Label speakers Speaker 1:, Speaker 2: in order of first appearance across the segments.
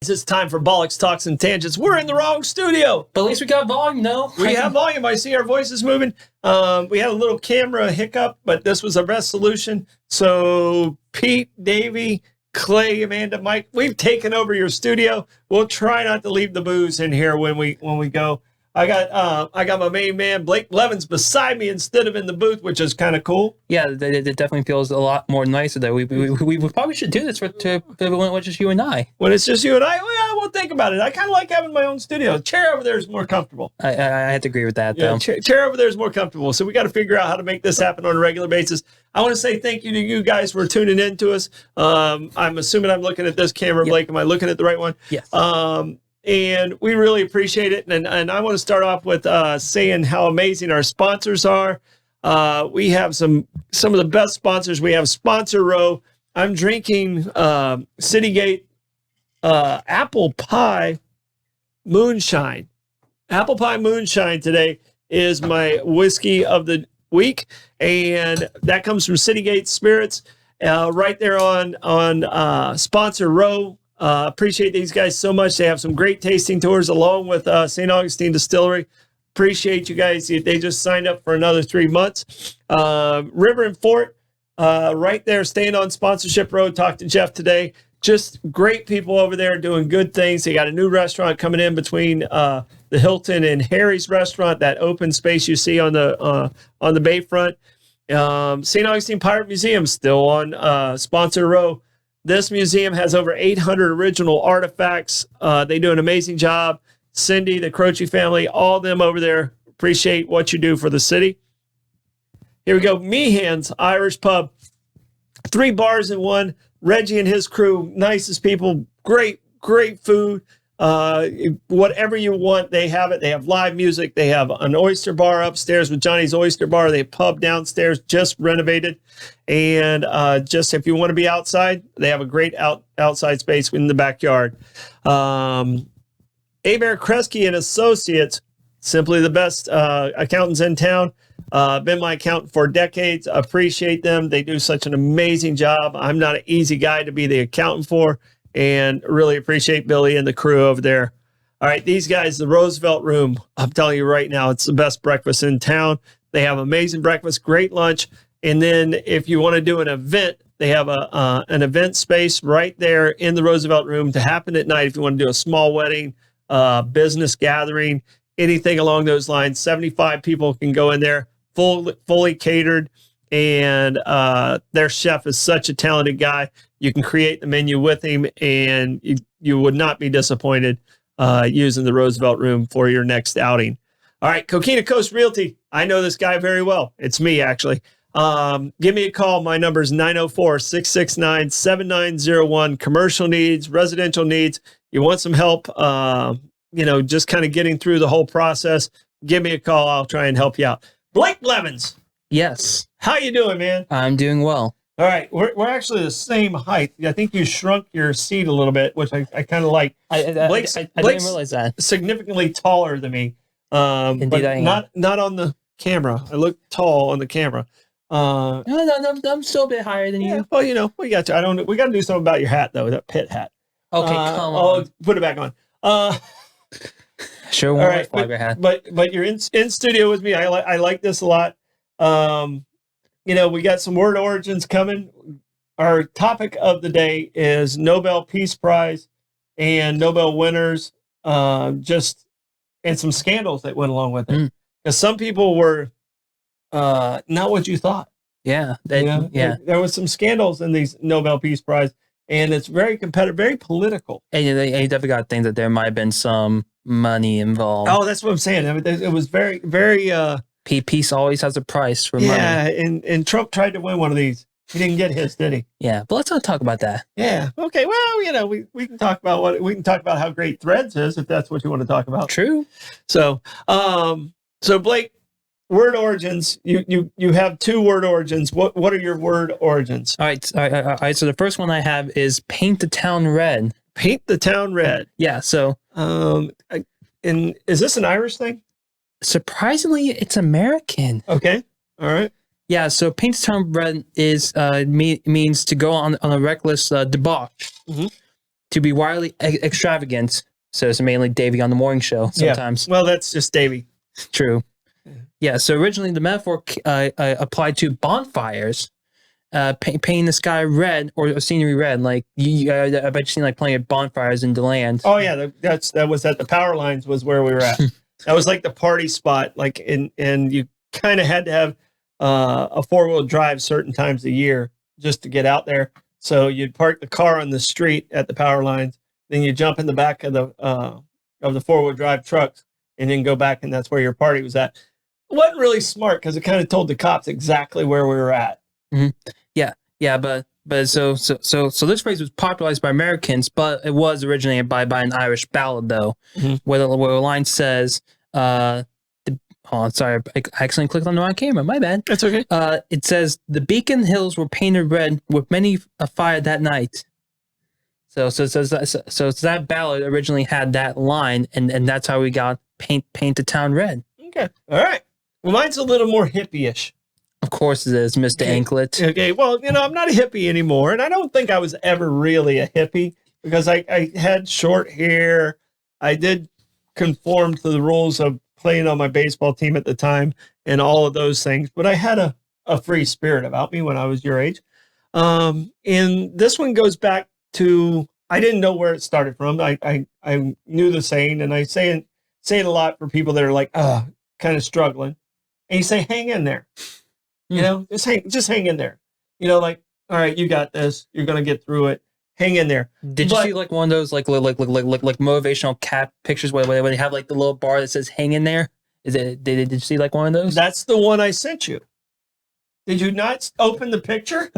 Speaker 1: It's time for Bollox Talks and Tangents. We're in the wrong studio.
Speaker 2: But at least we got volume, though.
Speaker 1: We have volume. I see our voices moving. We had a little camera hiccup, but this was our best solution. So Pete, Davey, Clay, Amanda, Mike, we've taken over your studio. We'll try not to leave the booze in here when we go. I got my main man Blake Blevins beside me instead of in the booth, which is kind of cool.
Speaker 2: Yeah, it definitely feels a lot more nicer. That we probably should do this when it's just you and I.
Speaker 1: When it's just you and I, well, we'll think about it. I kind of like having my own studio. Chair over there is more comfortable.
Speaker 2: I have to agree with that, though.
Speaker 1: Chair over there is more comfortable. So we got to figure out how to make this happen on a regular basis. I want to say thank you to you guys for tuning in to us. I'm assuming I'm looking at this camera, Blake. Yep. Am I looking at the right one?
Speaker 2: Yes.
Speaker 1: And we really appreciate it. And I want to start off with saying how amazing our sponsors are. We have some of the best sponsors. We have Sponsor Row. I'm drinking Citygate Apple Pie Moonshine. Apple Pie Moonshine today is my whiskey of the week. And that comes from Citygate Spirits right there on Sponsor Row. Appreciate these guys so much. They have some great tasting tours along with St. Augustine Distillery. Appreciate you guys. They just signed up for another 3 months. River and Fort, right there, staying on Sponsorship Road. Talked to Jeff today. Just great people over there doing good things. They got a new restaurant coming in between the Hilton and Harry's restaurant, that open space you see on the bayfront. St. Augustine Pirate Museum still on Sponsor Row. This museum has over 800 original artifacts. They do an amazing job. Cindy, the Croce family, all of them over there appreciate what you do for the city. Here we go. Meehan's Irish Pub. 3 bars in one. Reggie and his crew, nicest people, great food. Whatever you want, they have it. They have live music. They have an oyster bar upstairs with Johnny's Oyster Bar. They have pub downstairs, just renovated. And just if you want to be outside, they have a great outside space in the backyard. Abare, Kresge and Associates, simply the best accountants in town. Been my accountant for decades. Appreciate them. They do such an amazing job. I'm not an easy guy to be the accountant for, and really appreciate Billy and the crew over there. All right, these guys, the Roosevelt Room, I'm telling you right now, it's the best breakfast in town. They have amazing breakfast, great lunch. And then if you want to do an event, they have an event space right there in the Roosevelt Room to happen at night. If you want to do a small wedding, business gathering, anything along those lines, 75 people can go in there, fully catered. And their chef is such a talented guy. You can create the menu with him, and you would not be disappointed using the Roosevelt Room for your next outing. All right, Coquina Coast Realty. I know this guy very well. It's me, actually. Give me a call. My number is 904-669-7901. Commercial needs, residential needs. You want some help, just kind of getting through the whole process. Give me a call. I'll try and help you out. Blake Blevins.
Speaker 2: Yes.
Speaker 1: How you doing, man?
Speaker 2: I'm doing well.
Speaker 1: All right. We're actually the same height. I think you shrunk your seat a little bit, which I kind of like.
Speaker 2: Blake's I didn't realize that.
Speaker 1: Significantly taller than me.
Speaker 2: Indeed,
Speaker 1: but
Speaker 2: I am.
Speaker 1: not on the camera. I look tall on the camera.
Speaker 2: No, I'm still a bit higher than you.
Speaker 1: Well, we got to. We got to do something about your hat, though. That pit hat.
Speaker 2: Okay, come on.
Speaker 1: Oh, put it back on.
Speaker 2: Sure won't. All right, hat.
Speaker 1: But you're in studio with me. I like this a lot. We got some word origins coming. Our topic of the day is Nobel Peace Prize and Nobel winners, and some scandals that went along with it. Because some people were not what you thought.
Speaker 2: Yeah.
Speaker 1: There was some scandals in these Nobel Peace Prize, and it's very competitive, very political.
Speaker 2: And you definitely got to think that there might have been some money involved.
Speaker 1: Oh, that's what I'm saying. I mean, it was very, very...
Speaker 2: Peace always has a price for money.
Speaker 1: Yeah, and Trump tried to win one of these. He didn't get his, did he?
Speaker 2: Yeah, but let's not talk about that.
Speaker 1: Yeah. Okay. Well, we can talk about how great Threads is, if that's what you want to talk about.
Speaker 2: True.
Speaker 1: So Blake, word origins. You have 2 word origins. What are your word origins?
Speaker 2: All right. So the first one I have is paint the town red.
Speaker 1: Paint the town red.
Speaker 2: Yeah. So
Speaker 1: and is this an Irish thing?
Speaker 2: Surprisingly, it's American.
Speaker 1: Okay. All right.
Speaker 2: Yeah, so paint the town red is means to go on a reckless debauch.
Speaker 1: Mm-hmm.
Speaker 2: to be wildly extravagant. So it's mainly Davy on the morning show sometimes.
Speaker 1: Yeah. Well, that's just Davy.
Speaker 2: True. Yeah. So originally the metaphor applied to bonfires, painting the sky red or scenery red. Like I bet you've seen like plenty of bonfires in DeLand.
Speaker 1: Oh yeah, that was at the power lines was where we were at. That was like the party spot. Like and you kind of had to have a 4-wheel drive certain times a year just to get out there. So you'd park the car on the street at the power lines, then you jump in the back of the 4-wheel drive trucks, and then go back, and that's where your party was at. It wasn't really smart because it kind of told the cops exactly where we were at.
Speaker 2: Mm-hmm. Yeah, but so this phrase was popularized by Americans, but it was originated by an Irish ballad though, where the line says, sorry, I accidentally clicked on the wrong camera. My bad.
Speaker 1: That's okay.
Speaker 2: It says the Beacon Hills were painted red with many a fire that night. So that ballad originally had that line, and that's how we got paint the town red.
Speaker 1: Okay, all right. Well, mine's a little more hippie-ish.
Speaker 2: Of course it is, Mr. Anklet.
Speaker 1: Okay, well, I'm not a hippie anymore, and I don't think I was ever really a hippie because I had short hair. I did conform to the rules of playing on my baseball team at the time and all of those things, but I had a free spirit about me when I was your age. And this one goes back to, I didn't know where it started from. I knew the saying, and I say it a lot for people that are like, kind of struggling. And you say, hang in there. Just hang in there. Like, all right, you got this. You're going to get through it. Hang in there.
Speaker 2: Did you see like one of those like motivational cat pictures where they have like the little bar that says "hang in there"? Did you see like one of those?
Speaker 1: That's the one I sent you. Did you not open the picture?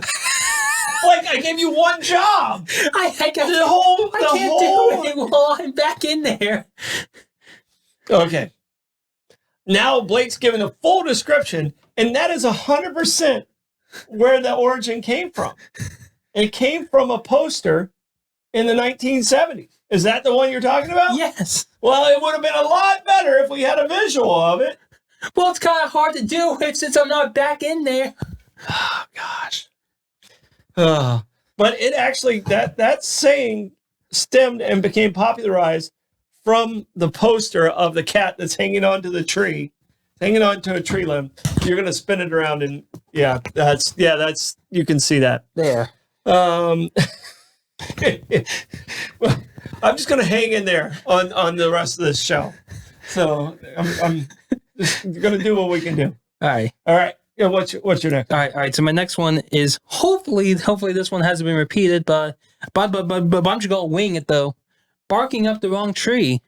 Speaker 1: Like I gave you one job.
Speaker 2: I can't do it while I'm back in there.
Speaker 1: Okay. Now Blake's given a full description, and that is 100% where the origin came from. It came from a poster in the 1970s. Is that the one you're talking about?
Speaker 2: Yes.
Speaker 1: Well, it would have been a lot better if we had a visual of it.
Speaker 2: Well, it's kind of hard to do since I'm not back in there.
Speaker 1: Oh, gosh. But it actually, that saying stemmed and became popularized from the poster of the cat that's hanging onto the tree, hanging onto a tree limb. You're going to spin it around and that's, you can see that.
Speaker 2: There.
Speaker 1: Well, I'm just going to hang in there on the rest of this show. So I'm just going to do what we can do.
Speaker 2: All right.
Speaker 1: Yeah, what's your next?
Speaker 2: All right. So my next one is hopefully this one hasn't been repeated, but why don't you go wing it though? Barking up the wrong tree.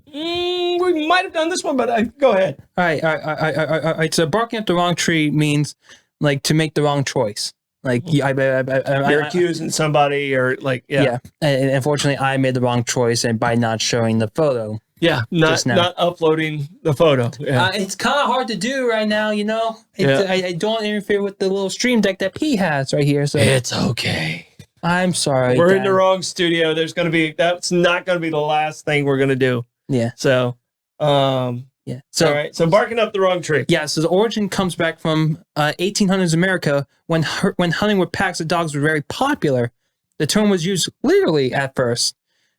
Speaker 1: We might have done this one, but go ahead.
Speaker 2: All right. So barking up the wrong tree means like to make the wrong choice. Like you're
Speaker 1: accusing somebody or like
Speaker 2: And unfortunately, I made the wrong choice and by not showing the photo.
Speaker 1: Yeah, not uploading the photo. Yeah.
Speaker 2: It's kind of hard to do right now, I don't interfere with the little stream deck that P has right here. So
Speaker 1: it's okay.
Speaker 2: I'm sorry.
Speaker 1: We're in the wrong studio. That's not going to be the last thing we're going to do.
Speaker 2: Yeah.
Speaker 1: So,
Speaker 2: yeah. So,
Speaker 1: all right. So barking up the wrong tree.
Speaker 2: Yeah. So the origin comes back from 1800s America when hunting with packs of dogs was very popular. The term was used literally at first,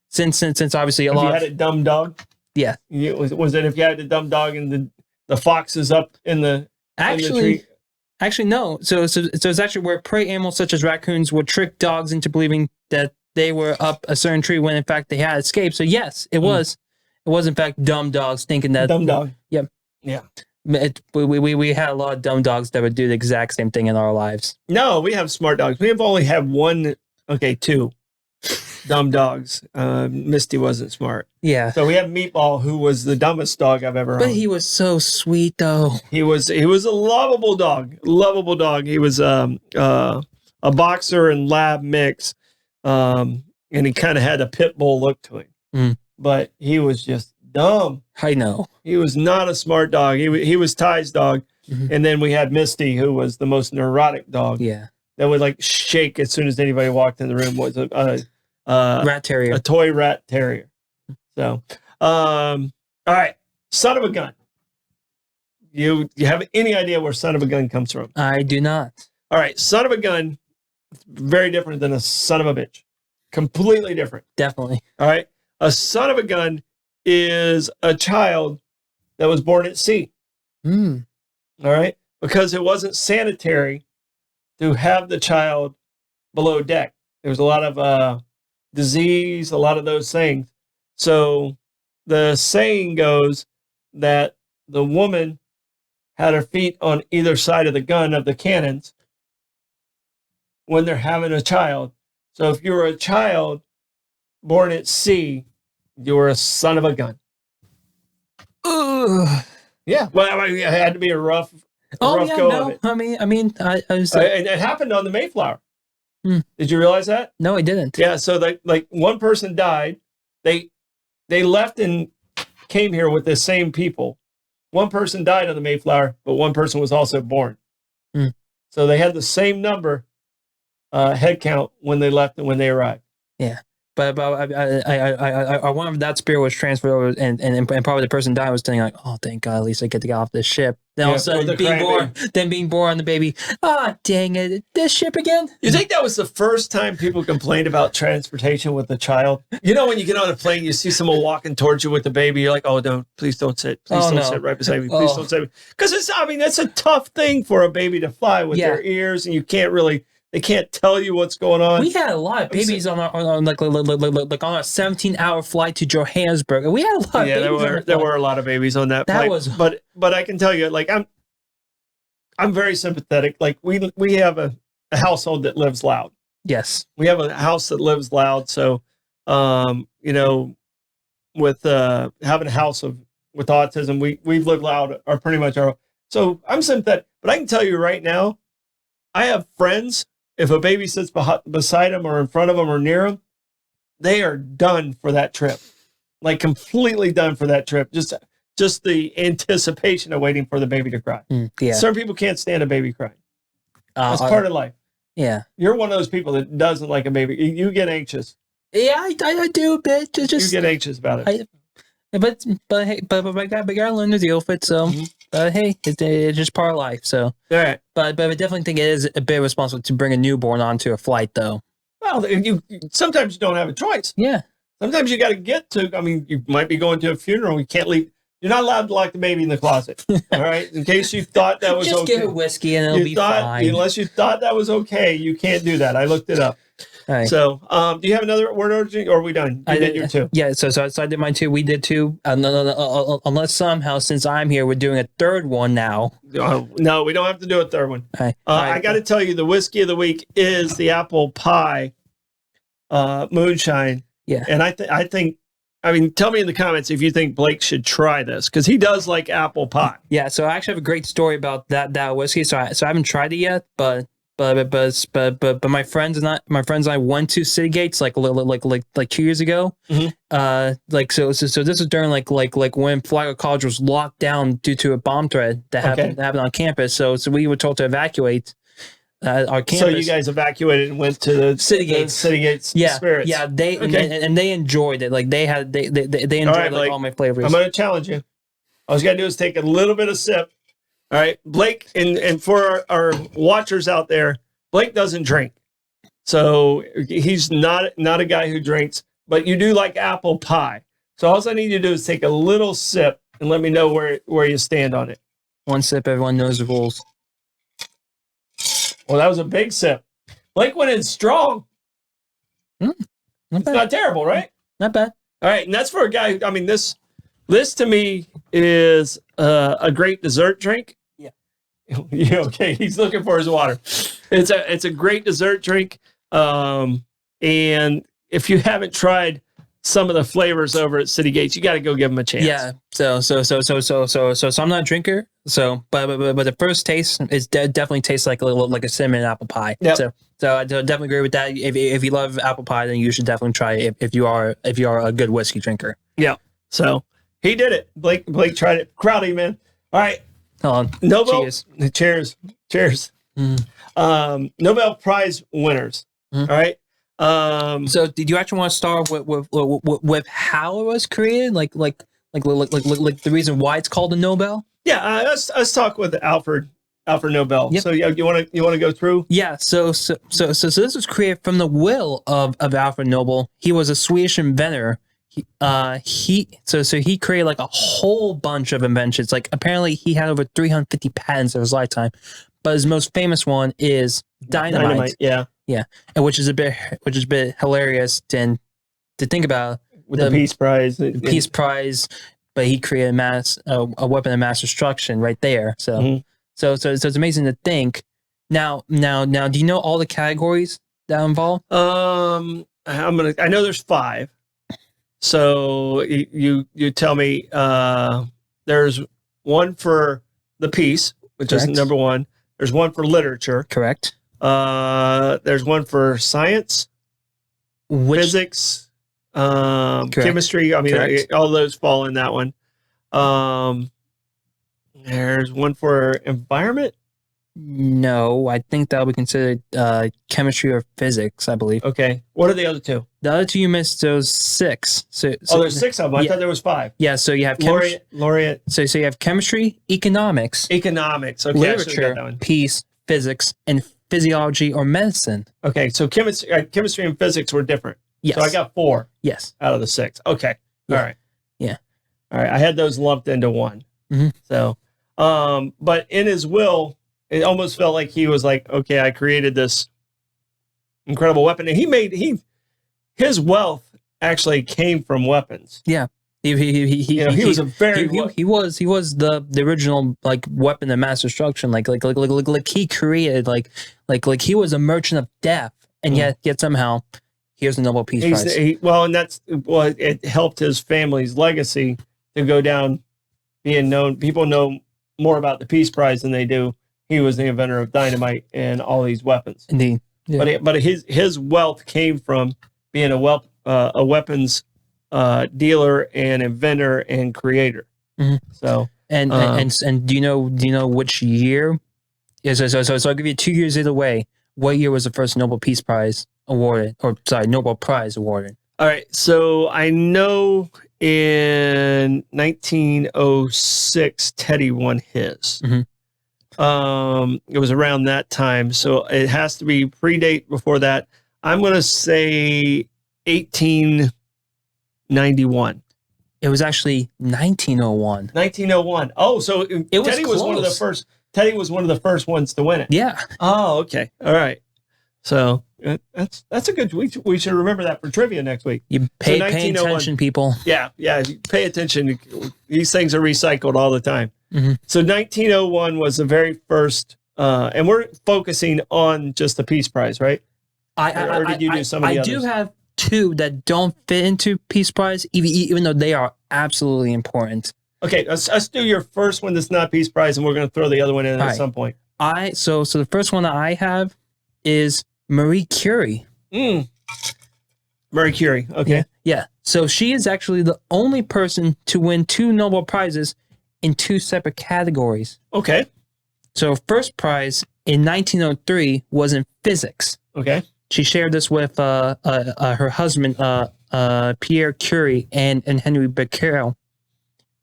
Speaker 2: since obviously
Speaker 1: if you had a dumb dog.
Speaker 2: Yeah.
Speaker 1: Was it if you had a dumb dog and the fox is up in the tree?
Speaker 2: Actually, no. So it's actually where prey animals such as raccoons would trick dogs into believing that they were up a certain tree when in fact they had escaped. So yes, it was. It was in fact dumb dogs thinking that
Speaker 1: dumb dog.
Speaker 2: Yep.
Speaker 1: Yeah.
Speaker 2: We had a lot of dumb dogs that would do the exact same thing in our lives.
Speaker 1: No, we have smart dogs. We have only had two dumb dogs. Misty wasn't smart.
Speaker 2: Yeah.
Speaker 1: So we have Meatball, who was the dumbest dog I've ever owned.
Speaker 2: But he was so sweet, though.
Speaker 1: He was a lovable dog. He was a boxer and lab mix, and he kind of had a pit bull look to him. But he was just dumb.
Speaker 2: I know.
Speaker 1: He was not a smart dog. He was Ty's dog, and then we had Misty, who was the most neurotic dog.
Speaker 2: Yeah.
Speaker 1: That would like shake as soon as anybody walked in the room. Was a
Speaker 2: rat terrier,
Speaker 1: a toy rat terrier. So, all right, son of a gun. You have any idea where son of a gun comes from?
Speaker 2: I do not.
Speaker 1: All right, son of a gun, very different than a son of a bitch. Completely different.
Speaker 2: Definitely.
Speaker 1: All right. A son of a gun is a child that was born at sea.
Speaker 2: Hmm.
Speaker 1: All right. Because it wasn't sanitary to have the child below deck. There was a lot of disease, a lot of those things. So the saying goes that the woman had her feet on either side of the gun of the cannons when they're having a child. So if you were a child born at sea, you were a son of a gun.
Speaker 2: Ugh.
Speaker 1: Yeah. Well, I mean, it had to be a rough go of it.
Speaker 2: I was.
Speaker 1: And it happened on the Mayflower. Did you realize that?
Speaker 2: No, I didn't.
Speaker 1: Yeah. So like one person died. They left and came here with the same people. One person died on the Mayflower, but one person was also born. So they had the same number head count when they left and when they arrived.
Speaker 2: Yeah. But I wonder if that spirit was transferred over, and probably the person died was thinking like, oh, thank God, at least I get to get off this ship. Then all of a sudden, being born on the baby. Ah, dang it, this ship again.
Speaker 1: You think that was the first time people complained about transportation with a child? You know, when you get on a plane, you see someone walking towards you with the baby, you're like, oh, please don't sit. Please don't sit right beside me. Please don't sit. Because it's a tough thing for a baby to fly with their ears, and you can't really. They can't tell you what's going on.
Speaker 2: We had a lot of babies on our on a 17-hour flight to Johannesburg. We had a lot of babies.
Speaker 1: There were a lot of babies on that flight. But I can tell you, like I'm very sympathetic. Like we have a household that lives loud.
Speaker 2: Yes.
Speaker 1: We have a house that lives loud. So you know, with having a house with autism, we've lived loud or pretty much our. So I'm sympathetic. But I can tell you right now, I have friends. If a baby sits beside them or in front of them or near them, they are done for that trip, like completely done for that trip. Just the anticipation of waiting for the baby to cry.
Speaker 2: Yeah.
Speaker 1: Some people can't stand a baby crying. That's part of life.
Speaker 2: Yeah.
Speaker 1: You're one of those people that doesn't like a baby. You get anxious.
Speaker 2: Yeah, I do a bit. You
Speaker 1: get anxious about it.
Speaker 2: But I gotta learn to deal with it. So, hey, it's just part of life. So,
Speaker 1: all right.
Speaker 2: But I definitely think it is a bit responsible to bring a newborn onto a flight, though.
Speaker 1: Well, sometimes you don't have a choice.
Speaker 2: Yeah.
Speaker 1: Sometimes you got to get to. I mean, you might be going to a funeral. You can't leave. You're not allowed to lock the baby in the closet. All right. In case you thought that was
Speaker 2: just
Speaker 1: okay.
Speaker 2: Just give it whiskey and it'll be fine.
Speaker 1: Unless you thought that was okay, you can't do that. I looked it up.
Speaker 2: Right.
Speaker 1: So, do you have another word origin, or are we done? You did your two.
Speaker 2: Yeah, so I did mine too. We did two. Unless somehow, since I'm here, we're doing a third one now.
Speaker 1: No, we don't have to do a third one.
Speaker 2: Right.
Speaker 1: I got to tell you, the whiskey of the week is the apple pie moonshine.
Speaker 2: Yeah,
Speaker 1: and I think. I mean, tell me in the comments if you think Blake should try this, because he does like apple pie.
Speaker 2: Yeah, so I actually have a great story about that whiskey. So I haven't tried it yet, but my friends and I went to City Gates like 2 years ago. Mm-hmm. So this was during like when Flagler College was locked down due to a bomb threat that happened on campus. So we were told to evacuate our campus. So
Speaker 1: you guys evacuated and went to the
Speaker 2: City Gates.
Speaker 1: Spirits.
Speaker 2: Yeah, and they enjoyed it. Like they enjoyed all my flavors.
Speaker 1: I'm going to challenge you. All you got to do is take a little bit of sip. All right, Blake, and for our watchers out there, Blake doesn't drink. So he's not a guy who drinks, but you do like apple pie. So all I need you to do is take a little sip and let me know where you stand on it.
Speaker 2: One sip, everyone knows the rules.
Speaker 1: Well, that was a big sip. Blake went in strong. Not terrible, right?
Speaker 2: Not bad.
Speaker 1: All right, and that's for a guy. I mean, this to me is a great dessert drink. Yeah, okay. He's looking for his water. It's a great dessert drink. And if you haven't tried some of the flavors over at City Gates, you got to go give them a chance.
Speaker 2: Yeah. So I'm not a drinker. So, but the first taste is definitely tastes like a cinnamon apple pie.
Speaker 1: Yep.
Speaker 2: So I definitely agree with that. If you love apple pie, then you should definitely try it. If you are a good whiskey drinker.
Speaker 1: Yeah. So he did it. Blake tried it. Crowdy, man. All right.
Speaker 2: Hold on.
Speaker 1: Nobel. Cheers. Nobel Prize winners. All right.
Speaker 2: So did you actually want to start with how it was created? Like the reason why it's called a Nobel?
Speaker 1: Yeah. Let's talk with Alfred Alfred Nobel.
Speaker 2: Yep.
Speaker 1: So yeah, you want to go through?
Speaker 2: Yeah, so this was created from the will of Alfred Nobel. He was a Swedish inventor. He created like a whole bunch of inventions. Like apparently he had over 350 patents in his lifetime. But his most famous one is dynamite.
Speaker 1: Yeah.
Speaker 2: Yeah, and which is a bit hilarious to think about.
Speaker 1: With the Peace Prize.
Speaker 2: Peace Prize, but he created a weapon of mass destruction right there. So so it's amazing to think. Now, do you know all the categories that are involved?
Speaker 1: I know there's 5. So you tell me. There's one for the peace, which
Speaker 2: Correct.
Speaker 1: is number 1. There's one for literature.
Speaker 2: Correct.
Speaker 1: There's one for science, physics, chemistry. I mean, all those fall in that one. There's one for environment.
Speaker 2: No, I think that would be considered chemistry or physics, I believe.
Speaker 1: Okay. What are the other 2?
Speaker 2: The other 2 you missed, those 6. So
Speaker 1: there's 6 of them. I thought there was 5.
Speaker 2: Yeah, so you have
Speaker 1: laureate.
Speaker 2: So you have chemistry, economics,
Speaker 1: Okay,
Speaker 2: literature, peace, physics, and physiology or medicine.
Speaker 1: Okay, so chemistry and physics were different.
Speaker 2: Yes.
Speaker 1: So I got 4.
Speaker 2: Yes.
Speaker 1: Out of the 6. Okay.
Speaker 2: Yeah.
Speaker 1: All right.
Speaker 2: Yeah.
Speaker 1: All right. I had those lumped into one.
Speaker 2: Mm-hmm.
Speaker 1: So, but in his will, it almost felt like he was like, okay, I created this incredible weapon, and his wealth actually came from weapons.
Speaker 2: Yeah. He was a very he was the original like weapon of mass destruction. Like he created like he was a merchant of death, and yet somehow here's the Nobel Peace Prize.
Speaker 1: It helped his family's legacy to go down, being known. People know more about the Peace Prize than they do. He was the inventor of dynamite and all these weapons.
Speaker 2: Indeed, yeah.
Speaker 1: But his wealth came from being a weapons dealer and inventor and creator.
Speaker 2: Mm-hmm.
Speaker 1: So
Speaker 2: and do you know which year? Yeah, so I'll give you 2 years either way. What year was the first Nobel Peace Prize awarded? Nobel Prize awarded.
Speaker 1: All right, so I know in 1906 Teddy won his.
Speaker 2: Mm-hmm.
Speaker 1: It was around that time, so it has to be predate before that. I'm going to say 1891.
Speaker 2: It was actually 1901.
Speaker 1: 1901. Oh, so
Speaker 2: Teddy was
Speaker 1: one of the first. Teddy was one of the first ones to win it.
Speaker 2: Yeah.
Speaker 1: Oh, okay. All right. So that's a good. We should remember that for trivia next week.
Speaker 2: You pay attention, people.
Speaker 1: Yeah. Pay attention. These things are recycled all the time.
Speaker 2: Mm-hmm.
Speaker 1: So 1901 was the very first, and we're focusing on just the Peace Prize, right? Or did you do some of the others?
Speaker 2: I do have 2 that don't fit into Peace Prize, even though they are absolutely important.
Speaker 1: Okay, let's do your first one that's not Peace Prize, and we're going to throw the other one in at some point.
Speaker 2: So the first one that I have is Marie Curie.
Speaker 1: Marie Curie, okay.
Speaker 2: Yeah. So she is actually the only person to win 2 Nobel Prizes in 2 separate categories.
Speaker 1: Okay.
Speaker 2: So first prize in 1903 was in physics.
Speaker 1: Okay.
Speaker 2: She shared this with her husband, Pierre Curie, and Henry Becquerel.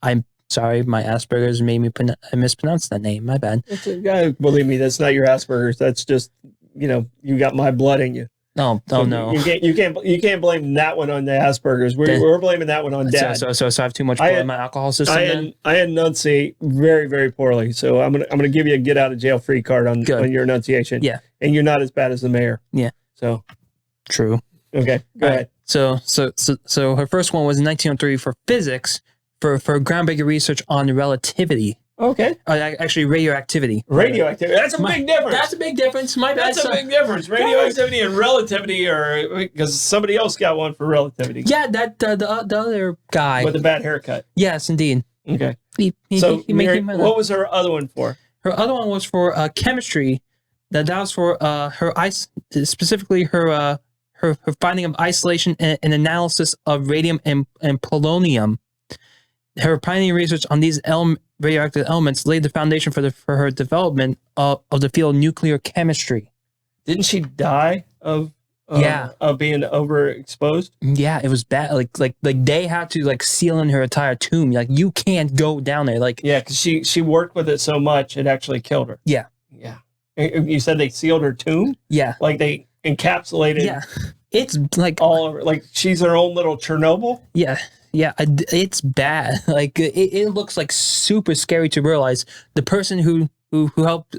Speaker 2: I'm sorry, my Asperger's made me mispronounce that name. My bad.
Speaker 1: Believe me, that's not your Asperger's. That's just, you got my blood in you.
Speaker 2: No.
Speaker 1: You can't blame that one on the Asperger's. We're blaming that one on Dad.
Speaker 2: So I have too much blood in my alcohol system.
Speaker 1: I enunciate very, very poorly. So I'm gonna give you a get out of jail free card on your enunciation.
Speaker 2: Yeah.
Speaker 1: And you're not as bad as the mayor.
Speaker 2: Yeah.
Speaker 1: So
Speaker 2: true.
Speaker 1: Okay. Go ahead.
Speaker 2: So her first one was in 1903 for physics for groundbreaking research on relativity.
Speaker 1: Okay.
Speaker 2: Actually, radioactivity.
Speaker 1: Radioactivity. That's a big difference.
Speaker 2: That's a big difference. My bad.
Speaker 1: That's a big difference. Radioactivity and relativity because somebody else got one for relativity.
Speaker 2: Yeah, that the other guy
Speaker 1: with a bad haircut.
Speaker 2: Yes, indeed.
Speaker 1: Okay.
Speaker 2: He
Speaker 1: what was her other one for?
Speaker 2: Her other one was for chemistry. That was for specifically her finding of isolation and analysis of radium and polonium. Her pioneering research on these radioactive elements laid the foundation for her development of the field of nuclear chemistry.
Speaker 1: Didn't she die of of being overexposed.
Speaker 2: Yeah, it was bad. Like they had to like seal in her entire tomb. Like you can't go down there. Like
Speaker 1: Yeah, because she worked with it so much it actually killed her.
Speaker 2: yeah,
Speaker 1: Yeah. You said they sealed her tomb?
Speaker 2: yeah,
Speaker 1: Like they encapsulated
Speaker 2: yeah. It's like
Speaker 1: all over, like she's her own little Chernobyl.
Speaker 2: yeah, yeah. It's bad. Like it looks like super scary to realize the person who helped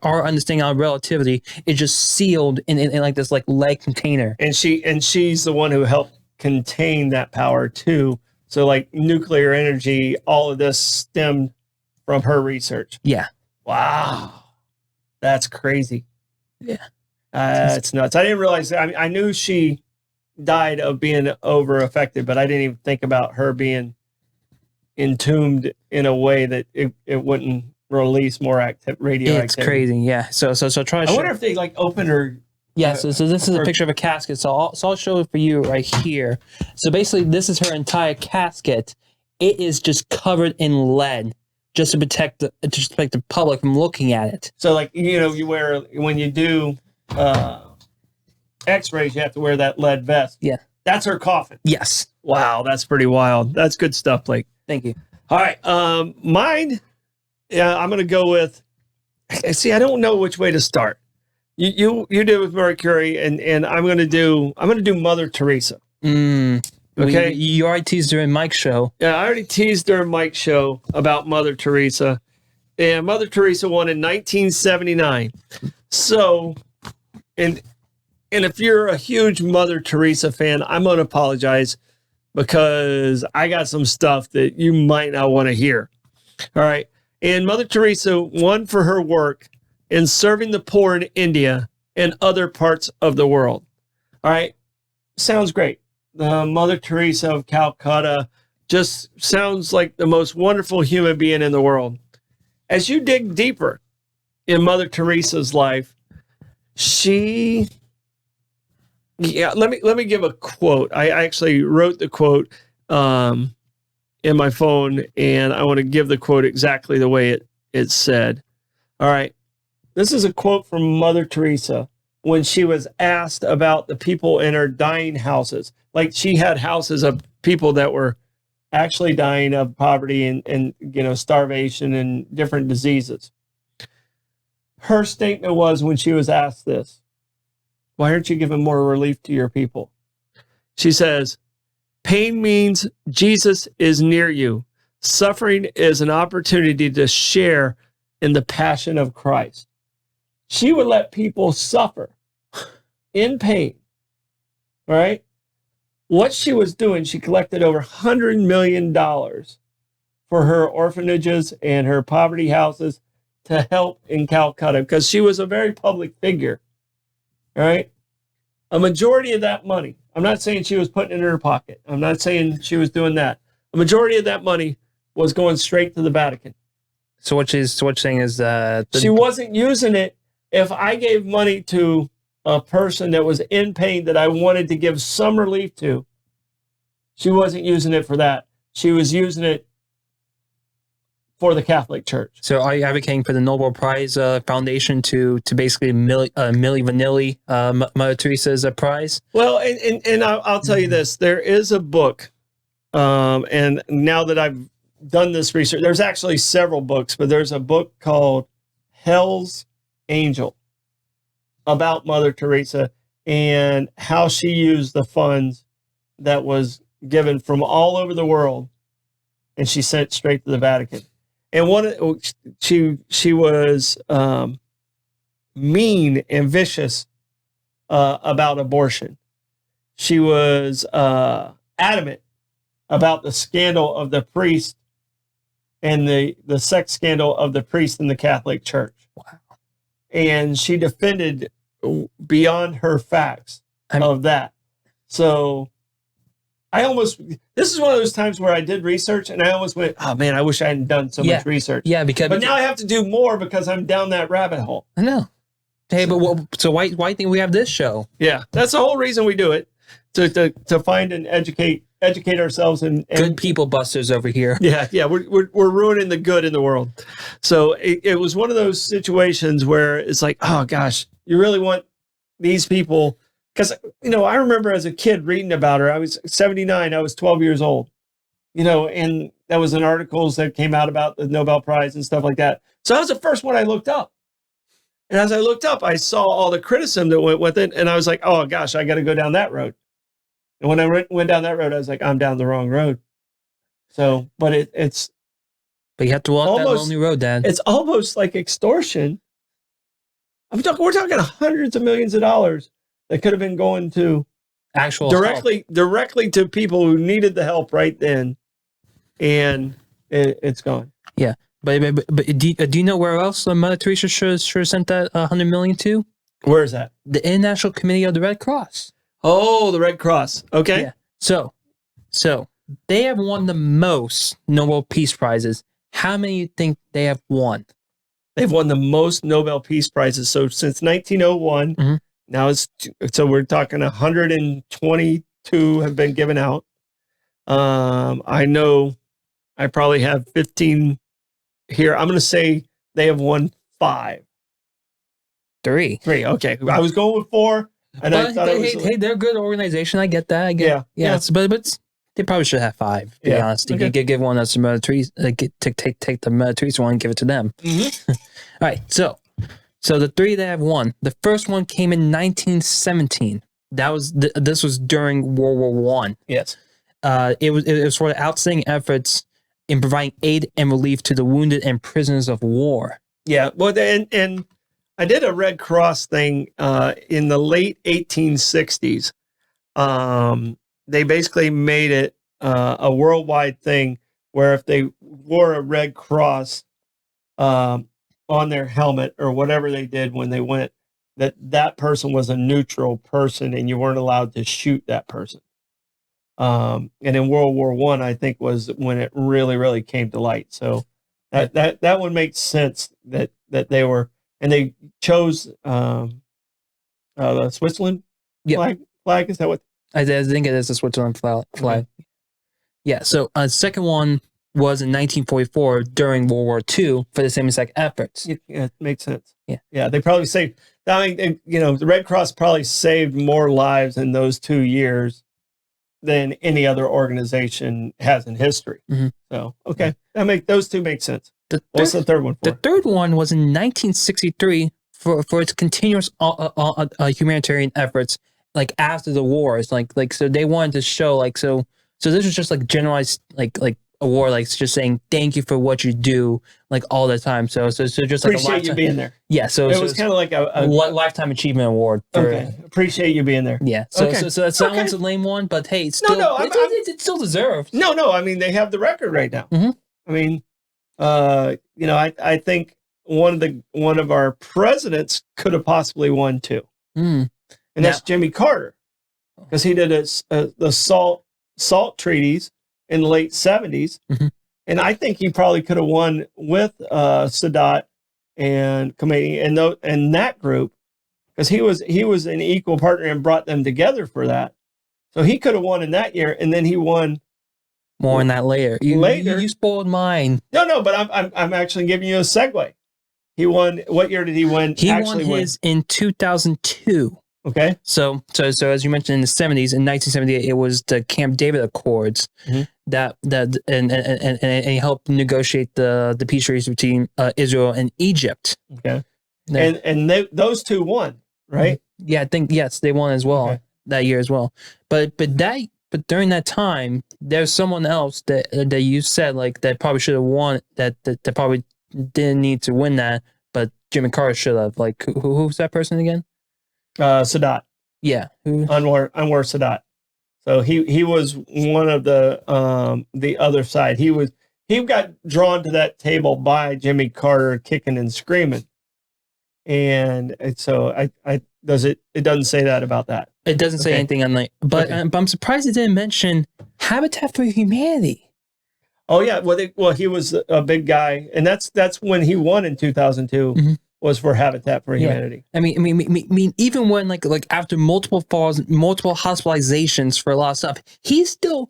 Speaker 2: our understanding on relativity is just sealed in like this like lead container.
Speaker 1: And she's the one who helped contain that power too. So like nuclear energy, all of this stemmed from her research.
Speaker 2: Yeah.
Speaker 1: Wow. That's crazy.
Speaker 2: Yeah.
Speaker 1: It's nuts. I didn't realize that. I knew she died of being over affected, but I didn't even think about her being entombed in a way that it wouldn't release more radioactivity.
Speaker 2: It's crazy. Yeah. So try.
Speaker 1: I wonder if they like open her.
Speaker 2: Yeah. So this is a picture of a casket. So I'll show it for you right here. So basically, this is her entire casket. It is just covered in lead, just to protect the public from looking at it.
Speaker 1: So like you wear when you do X-rays, you have to wear that lead vest.
Speaker 2: Yeah.
Speaker 1: That's her coffin.
Speaker 2: Yes.
Speaker 1: Wow, that's pretty wild. That's good stuff, Blake.
Speaker 2: Thank you.
Speaker 1: All right, mine. Yeah, I'm gonna go with. See, I don't know which way to start. You did with Mercury, and I'm gonna do Mother Teresa. Okay,
Speaker 2: you already teased during Mike's show.
Speaker 1: Yeah, I already teased during Mike's show about Mother Teresa, and Mother Teresa won in 1979. So, and if you're a huge Mother Teresa fan, I'm gonna apologize because I got some stuff that you might not want to hear. All right. And Mother Teresa won for her work in serving the poor in India and other parts of the world. All right. Sounds great. The Mother Teresa of Calcutta just sounds like the most wonderful human being in the world. As you dig deeper in Mother Teresa's life, let me give a quote. I actually wrote the quote in my phone, and I want to give the quote exactly the way it said. All right. This is a quote from Mother Teresa when she was asked about the people in her dying houses. Like she had houses of people that were actually dying of poverty and starvation and different diseases. Her statement was when she was asked this, why aren't you giving more relief to your people? She says, pain means Jesus is near you. Suffering is an opportunity to share in the passion of Christ. She would let people suffer in pain. All right. What she was doing, she collected over $100 million for her orphanages and her poverty houses to help in Calcutta because she was a very public figure. All right. A majority of that money, I'm not saying she was putting it in her pocket. I'm not saying she was doing that. A majority of that money was going straight to the Vatican.
Speaker 2: So what she's saying is
Speaker 1: she wasn't using it. If I gave money to a person that was in pain that I wanted to give some relief to, she wasn't using it for that. She was using it for the Catholic Church.
Speaker 2: So are you advocating for the Nobel Prize Foundation to basically Milli Vanilli, Mother Teresa's prize?
Speaker 1: Well, and I'll tell you this. There is a book, and now that I've done this research, there's actually several books, but there's a book called Hell's Angel about Mother Teresa and how she used the funds that was given from all over the world, and she sent straight to the Vatican. And she was mean and vicious about abortion. She was adamant about the scandal of the priest and the sex scandal of the priest in the Catholic Church.
Speaker 2: Wow.
Speaker 1: And she defended beyond her facts of that. So this is one of those times where I did research and I almost went, oh man, I wish I hadn't done so much research.
Speaker 2: Yeah, but
Speaker 1: now I have to do more because I'm down that rabbit hole.
Speaker 2: I know. Hey, but why do you think we have this show?
Speaker 1: Yeah, that's the whole reason we do it, to find and educate ourselves and
Speaker 2: good people busters over here.
Speaker 1: Yeah, we're ruining the good in the world. So it was one of those situations where it's like, oh gosh, you really want these people because, I remember as a kid reading about her. I was 79. I was 12 years old, and that was in articles that came out about the Nobel Prize and stuff like that. So that was the first one I looked up. And as I looked up, I saw all the criticism that went with it. And I was like, oh, gosh, I got to go down that road. And when I went down that road, I was like, I'm down the wrong road. So, but it's.
Speaker 2: But you have to walk that lonely road, Dad.
Speaker 1: It's almost like extortion. We're talking hundreds of millions of dollars that could have been going to
Speaker 2: actual
Speaker 1: directly to people who needed the help right then. And it's gone.
Speaker 2: Yeah. But do you know where else Mother Teresa should have sent that $100 million to?
Speaker 1: Where is that?
Speaker 2: The International Committee of the Red Cross.
Speaker 1: Oh, the Red Cross. Okay.
Speaker 2: Yeah. So they have won the most Nobel Peace Prizes. How many do you think they have won?
Speaker 1: They've won the most Nobel Peace Prizes. So since 1901, now so we're talking 122 have been given out. I know I probably have 15 here. I'm going to say they have won 5.
Speaker 2: 3.
Speaker 1: Okay. I was going with 4. And I thought
Speaker 2: hey, they're a good organization. I get that.
Speaker 1: Yeah.
Speaker 2: But they probably should have 5. To be honest, okay. Give one that's the Mother Teresa. Take the Mother Teresa one and give it to them. All right. So the 3 that have won. The first one came in 1917. This was during World War I.
Speaker 1: Yes.
Speaker 2: It was for the outstanding efforts in providing aid and relief to the wounded and prisoners of war.
Speaker 1: Yeah. Well, and I did a Red Cross thing in the late 1860s. They basically made it a worldwide thing where if they wore a Red Cross on their helmet or whatever they did when they went, that person was a neutral person and you weren't allowed to shoot that person. And in World War I, I think was when it really, really came to light. So that one makes sense that they were, and they chose the Switzerland flag. Is that what?
Speaker 2: I think it is the Switzerland flag. Okay. Yeah. So second one was in 1944 during World War II for the same exact efforts.
Speaker 1: Yeah, it makes sense.
Speaker 2: Yeah.
Speaker 1: They probably saved. I mean, the Red Cross probably saved more lives in those 2 years than any other organization has in history. So, okay, those 2 make sense. What's the third one for?
Speaker 2: The third one was in 1963 for its continuous humanitarian efforts, like after the wars, like so they wanted to show so this was just like generalized like award, like just saying thank you for what you do like all the time. So just like
Speaker 1: appreciate you being there.
Speaker 2: Yeah, so
Speaker 1: it was kind of like a
Speaker 2: lifetime achievement award.
Speaker 1: Appreciate you being there.
Speaker 2: Yeah, so that one's a lame one, but hey, it's still it's still deserved.
Speaker 1: No, I mean they have the record right now. I mean, I think one of our presidents could have possibly won too, and that's Jimmy Carter, because he did the SALT treaties in the late 70s, and I think he probably could have won with Sadat and Khomeini and that group, because he was an equal partner and brought them together for that. So he could have won in that year, and then he won
Speaker 2: more in that later. You spoiled mine.
Speaker 1: No, but I'm actually giving you a segue. He won. What year did he win?
Speaker 2: He won his in 2002.
Speaker 1: Okay.
Speaker 2: So as you mentioned in the 70s, in 1978, it was the Camp David Accords that and he helped negotiate the peace treaties between Israel and Egypt.
Speaker 1: Okay. And those 2 won, right?
Speaker 2: Yeah, I think yes, they won as well that year as well. But during that time, there's someone else that you said like that probably should have won that probably didn't need to win that, but Jimmy Carter should have. Like who's that person again?
Speaker 1: Sadat.
Speaker 2: Yeah.
Speaker 1: Anwar Sadat. So he was one of the other side. He got drawn to that table by Jimmy Carter kicking and screaming. And so it doesn't say that about that.
Speaker 2: It doesn't say anything on like, but I'm surprised it didn't mention Habitat for Humanity.
Speaker 1: Oh yeah, well he was a big guy, and that's when he won in 2002 was for Habitat for Humanity.
Speaker 2: I mean, even when like after multiple falls, multiple hospitalizations for a lot of stuff, he's still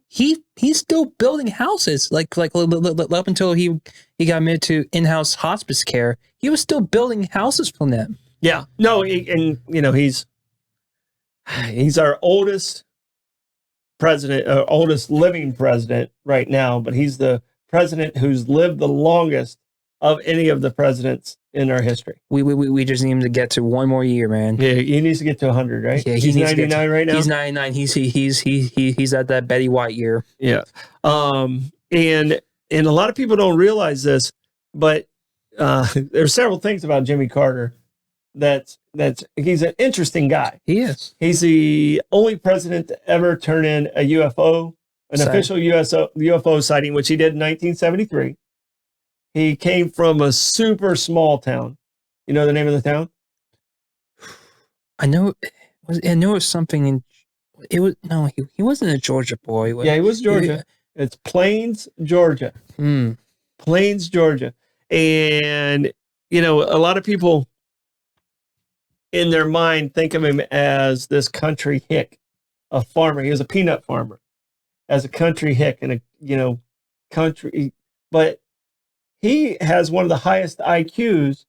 Speaker 2: building houses. Like up until he got admitted to in-house hospice care, he was still building houses for them.
Speaker 1: Yeah, no, he's He's our oldest president, oldest living president right now, but he's the president who's lived the longest of any of the presidents in our history.
Speaker 2: We just need him to get to one more year, man.
Speaker 1: Yeah, he needs to get to 100, right?
Speaker 2: Yeah,
Speaker 1: he's 99 right now.
Speaker 2: He's 99. He's at that Betty White year.
Speaker 1: Yeah. And a lot of people don't realize this, but there's several things about Jimmy Carter that's he's an interesting guy.
Speaker 2: He is.
Speaker 1: He's the only president to ever turn in a UFO, official UFO sighting, which he did in 1973. He came from a super small town. You know the name of the town?
Speaker 2: I know it was something in. It was no. He wasn't a Georgia boy.
Speaker 1: Yeah, he was Georgia. It's Plains, Georgia. Plains, Georgia. And a lot of people in their mind think of him as this country hick, a farmer. He was a peanut farmer, as a country hick and a country. But he has one of the highest IQs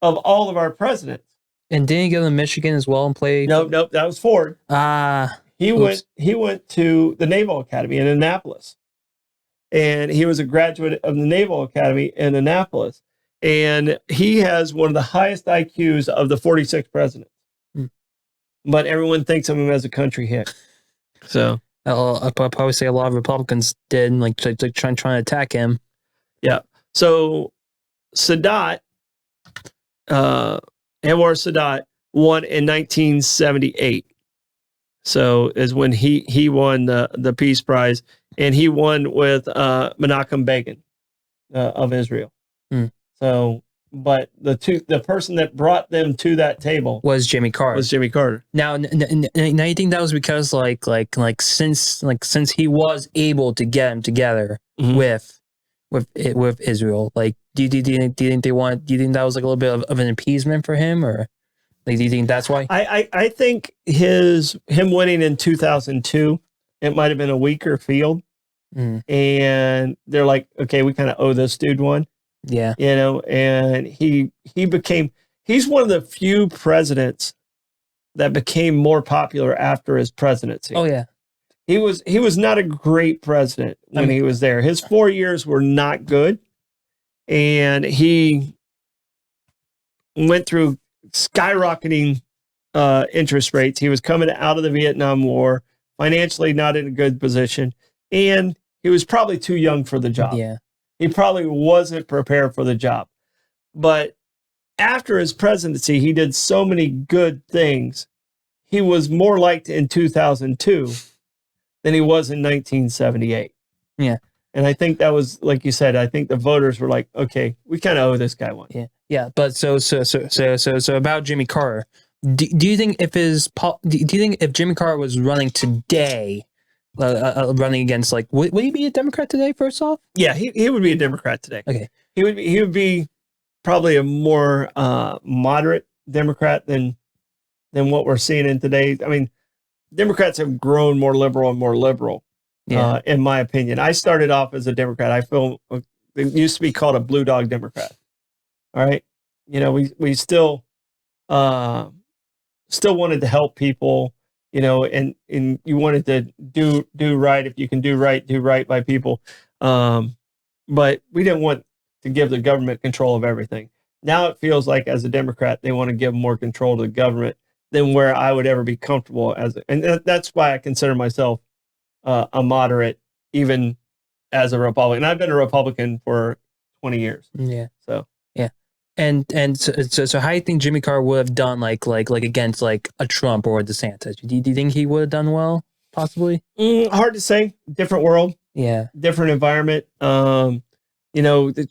Speaker 1: of all of our presidents.
Speaker 2: And didn't he go to Michigan as well and play?
Speaker 1: Nope, that was Ford. He went to the Naval Academy in Annapolis. And he was a graduate of the Naval Academy in Annapolis. And he has one of the highest IQs of the 46 presidents. But everyone thinks of him as a country hick. So
Speaker 2: I'll probably say a lot of Republicans did, like trying to attack him.
Speaker 1: Yeah. So Sadat, Anwar Sadat, won in 1978. So is when he won the Peace Prize, and he won with Menachem Begin of Israel. So, but the person that brought them to that table
Speaker 2: was Jimmy Carter. Now you think that was because since he was able to get them together with Israel, like do you think that was like a little bit of an appeasement for him, or like do you think that's why?
Speaker 1: I think him winning in 2002, it might have been a weaker field, and they're like, okay, we kind of owe this dude one.
Speaker 2: Yeah.
Speaker 1: And he's one of the few presidents that became more popular after his presidency.
Speaker 2: Oh yeah.
Speaker 1: He was not a great president when he was there. His 4 years were not good. And he went through skyrocketing interest rates. He was coming out of the Vietnam War, financially not in a good position. And he was probably too young for the job.
Speaker 2: Yeah.
Speaker 1: He probably wasn't prepared for the job. But after his presidency, he did so many good things. He was more liked in 2002 than he was in 1978.
Speaker 2: Yeah.
Speaker 1: And I think that was, like you said, I think the voters were like, okay, we kind of owe this guy one.
Speaker 2: Yeah. Yeah. But so about Jimmy Carter, do you think if Jimmy Carter was running today, running against, like, would he be a Democrat today, first off?
Speaker 1: Yeah, he would be a Democrat today.
Speaker 2: Okay.
Speaker 1: He would be probably a more moderate Democrat than what we're seeing in today. I mean, Democrats have grown more liberal and more liberal, in my opinion. I started off as a Democrat. I feel it used to be called a blue dog Democrat. All right. We still wanted to help people, and you wanted to do right. If you can do right by people. But we didn't want to give the government control of everything. Now it feels like, as a Democrat, they want to give more control to the government than where I would ever be comfortable and that's why I consider myself a moderate, even as a Republican. I've been a Republican for 20 years.
Speaker 2: Yeah.
Speaker 1: So
Speaker 2: yeah. And so how do you think Jimmy Carter would have done like against like a Trump or a DeSantis? Do you think he would have done well? Possibly.
Speaker 1: Hard to say. Different world.
Speaker 2: Yeah.
Speaker 1: Different environment. The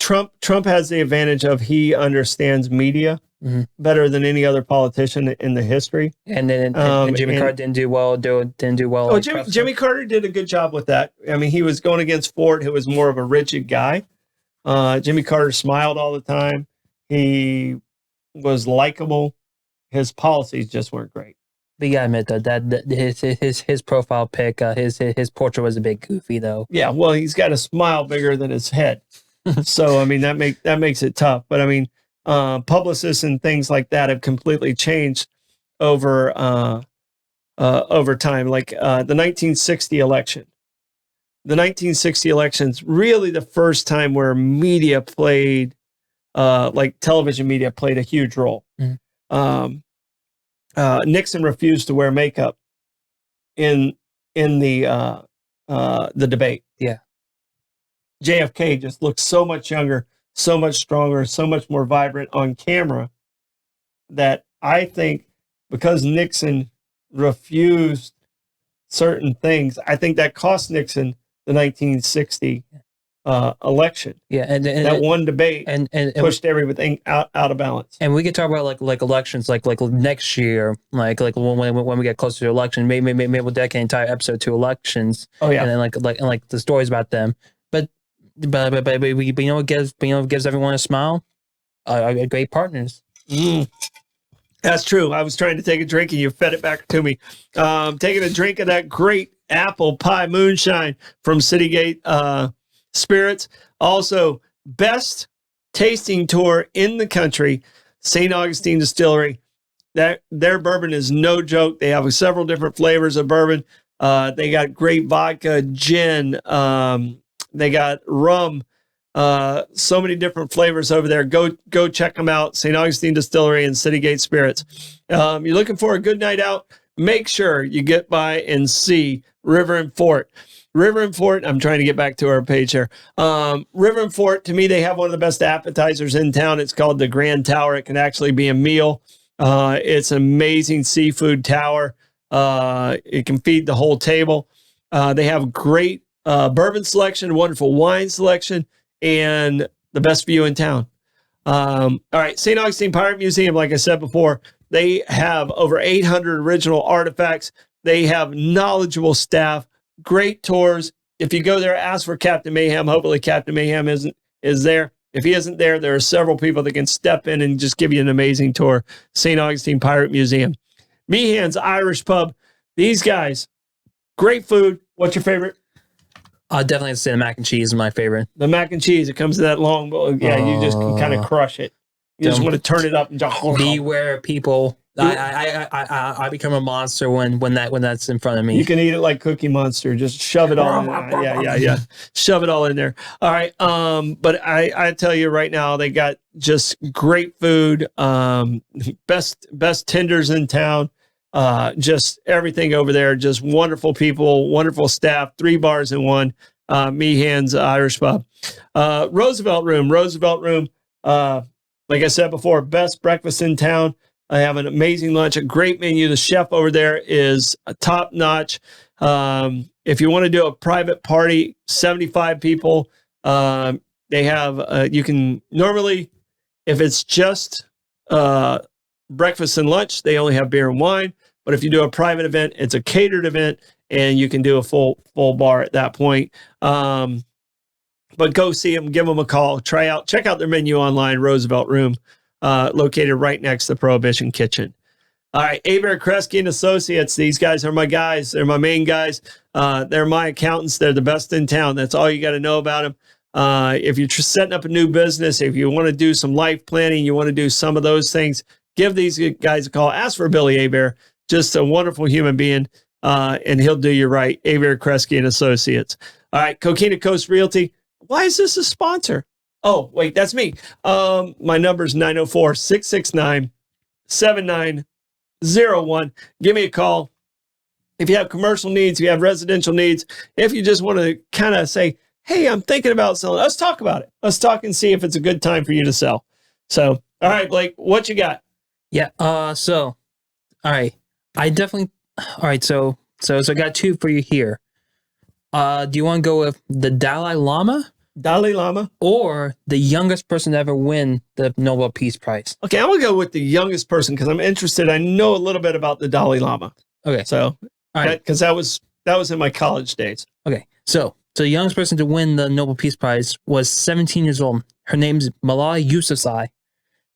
Speaker 1: Trump has the advantage of he understands media better than any other politician in the history.
Speaker 2: And then Jimmy Carter didn't do well.
Speaker 1: Oh, Jimmy Carter did a good job with that. I mean, he was going against Ford, who was more of a rigid guy. Jimmy Carter smiled all the time. He was likable. His policies just weren't great.
Speaker 2: But you gotta admit that his profile pic, his portrait was a bit goofy though.
Speaker 1: Yeah, well, he's got a smile bigger than his head, so I mean that makes it tough. But I mean, publicists and things like that have completely changed over over time, like the 1960 election. The 1960 election's really the first time where media played, like television media played a huge role. Nixon refused to wear makeup in the debate.
Speaker 2: Yeah.
Speaker 1: JFK just looked so much younger, so much stronger, so much more vibrant on camera that I think because Nixon refused certain things, I think that cost Nixon the 1960 election.
Speaker 2: Yeah, and
Speaker 1: that one debate
Speaker 2: and
Speaker 1: pushed everything out of balance.
Speaker 2: And we could talk about like elections, like next year, like when we get closer to election, maybe we'll dedicate an entire episode to elections.
Speaker 1: Oh yeah,
Speaker 2: and then like the stories about them. But you know what gives everyone a smile? Great partners.
Speaker 1: That's true. I was trying to take a drink and you fed it back to me. Taking a drink of that great apple pie moonshine from Citygate Spirits. Also, best tasting tour in the country, St. Augustine Distillery. Their bourbon is no joke. They have several different flavors of bourbon. They got great vodka, gin. They got rum. So many different flavors over there. Go check them out. St. Augustine Distillery and Citygate Spirits. You're looking for a good night out? Make sure you get by and see River and Fort. River and Fort, I'm trying to get back to our page here. River and Fort, to me, they have one of the best appetizers in town. It's called the Grand Tower. It can actually be a meal. It's an amazing seafood tower. It can feed the whole table. They have great bourbon selection, wonderful wine selection, and the best view in town. All right, St. Augustine Pirate Museum, like I said before, they have over 800 original artifacts. They have knowledgeable staff, great tours. If you go there, ask for Captain Mayhem. Hopefully Captain Mayhem is there. If he isn't there, there are several people that can step in and just give you an amazing tour. St. Augustine Pirate Museum. Meehan's Irish Pub. These guys, great food. What's your favorite?
Speaker 2: I'll definitely say the mac and cheese is my favorite.
Speaker 1: The mac and cheese. It comes in that long bowl. Yeah, you just can kind of crush it. You just want to turn it up and just
Speaker 2: beware, people. I become a monster when that's in front of me.
Speaker 1: You can eat it like Cookie Monster. Just shove it all in there. Yeah. Shove it all in there. All right. But I tell you right now, they got just great food. Best tenders in town. Just everything over there. Just wonderful people, wonderful staff. 3 bars in one. Meehan's Irish Pub. Roosevelt Room. Like I said before, best breakfast in town. I have an amazing lunch, a great menu. The chef over there is top notch. If you want to do a private party, 75 people, they have, you can normally, if it's just breakfast and lunch, they only have beer and wine. But if you do a private event, it's a catered event and you can do a full bar at that point. But go see them, give them a call, check out their menu online, Roosevelt Room. Located right next to the Prohibition Kitchen. All right, Abare, Kresge and Associates. These guys are my guys. They're my main guys. They're my accountants. They're the best in town. That's all you got to know about them. If you're setting up a new business, if you want to do some life planning, you want to do some of those things, give these guys a call. Ask for Billy Abare. Just a wonderful human being, and he'll do you right. Abare, Kresge and Associates. All right, Coquina Coast Realty. Why is this a sponsor? Oh, wait, that's me. My number is 904-669-7901. Give me a call. If you have commercial needs, if you have residential needs, if you just want to kind of say, hey, I'm thinking about selling, let's talk about it. Let's talk and see if it's a good time for you to sell. So, all right, Blake, what you got?
Speaker 2: Yeah, all right. I definitely, all right, so I got 2 for you here. Do you want to go with the Dalai Lama? Or the youngest person to ever win the Nobel Peace Prize?
Speaker 1: Okay, I'm going to go with the youngest person because I'm interested. I know a little bit about the Dalai Lama.
Speaker 2: Okay.
Speaker 1: So, all right. Because that was in my college days.
Speaker 2: Okay. So the youngest person to win the Nobel Peace Prize was 17 years old. Her name's Malala Yousafzai.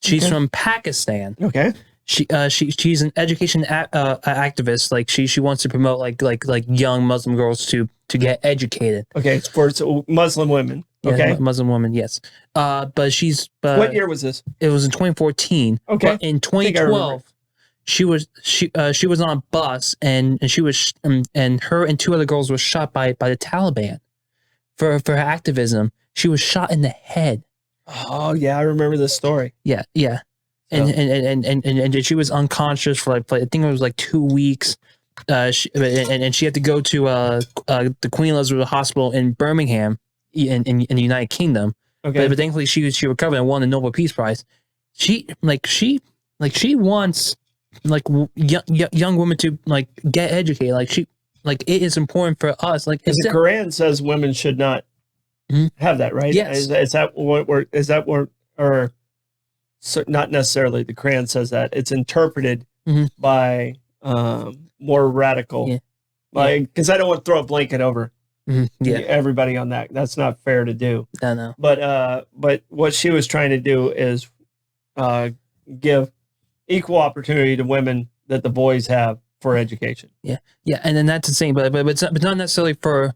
Speaker 2: She's from Pakistan.
Speaker 1: Okay.
Speaker 2: She's an education activist. Like she wants to promote like young Muslim girls to get educated.
Speaker 1: Okay, it's for Muslim women. Okay,
Speaker 2: yeah, Muslim women. Yes. But she's.
Speaker 1: What year was this?
Speaker 2: It was in 2014.
Speaker 1: Okay.
Speaker 2: But in 2012, she was on a bus and she was and her and two other girls were shot by the Taliban for her activism. She was shot in the head.
Speaker 1: Oh yeah, I remember this story.
Speaker 2: Yeah. And she was unconscious for like I think it was like 2 weeks. She had to go to the Queen Elizabeth Hospital in Birmingham in the United Kingdom.
Speaker 1: Okay.
Speaker 2: But thankfully she recovered and won the Nobel Peace Prize. She wants like young women to like get educated. Like it is important for us. Like
Speaker 1: the Quran says women should not have that, right?
Speaker 2: Yes.
Speaker 1: Is that what or so not necessarily the Quran says that. It's interpreted by more radical. Because I don't want to throw a blanket over everybody on that. That's not fair to do.
Speaker 2: I know.
Speaker 1: But what she was trying to do is give equal opportunity to women that the boys have for education.
Speaker 2: Yeah, and then that's the same, but it's not necessarily for,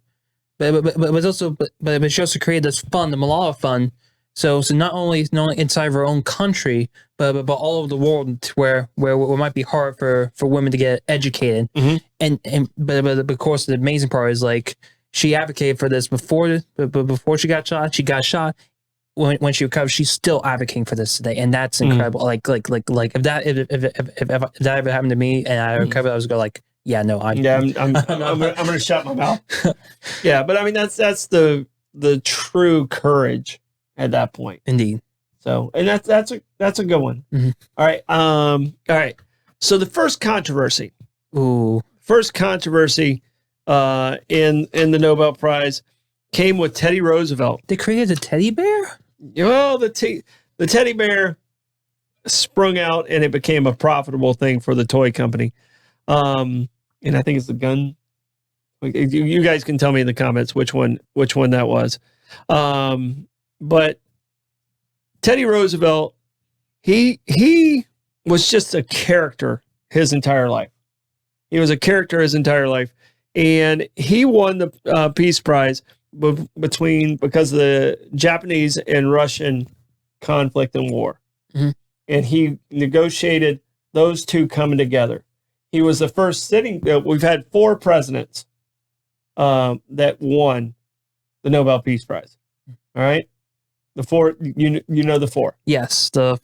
Speaker 2: but she also created this fund, the Malala Fund. So not only inside of our own country, but all over the world, where it might be hard for women to get educated. But of course the amazing part is like she advocated for this before she got shot. She got shot. When she recovered, she's still advocating for this today, and that's incredible. Like if that ever happened to me and I recovered, I was going like, yeah, no, I'm
Speaker 1: gonna shut my mouth. Yeah, but I mean that's the true courage at that point.
Speaker 2: Indeed.
Speaker 1: So, and that's a good one. All right. All right. So the first controversy. First controversy in the Nobel Prize came with Teddy Roosevelt.
Speaker 2: They created a teddy bear?
Speaker 1: Well, the teddy bear sprung out and it became a profitable thing for the toy company. And I think it's the gun. You guys can tell me in the comments which one that was. But Teddy Roosevelt, he was just a character his entire life. He was a character his entire life. And he won the Peace Prize because of the Japanese and Russian conflict and war. And he negotiated those two coming together. He was the first we've had 4 presidents that won the Nobel Peace Prize. All right. The 4, you know the 4.
Speaker 2: Yes. The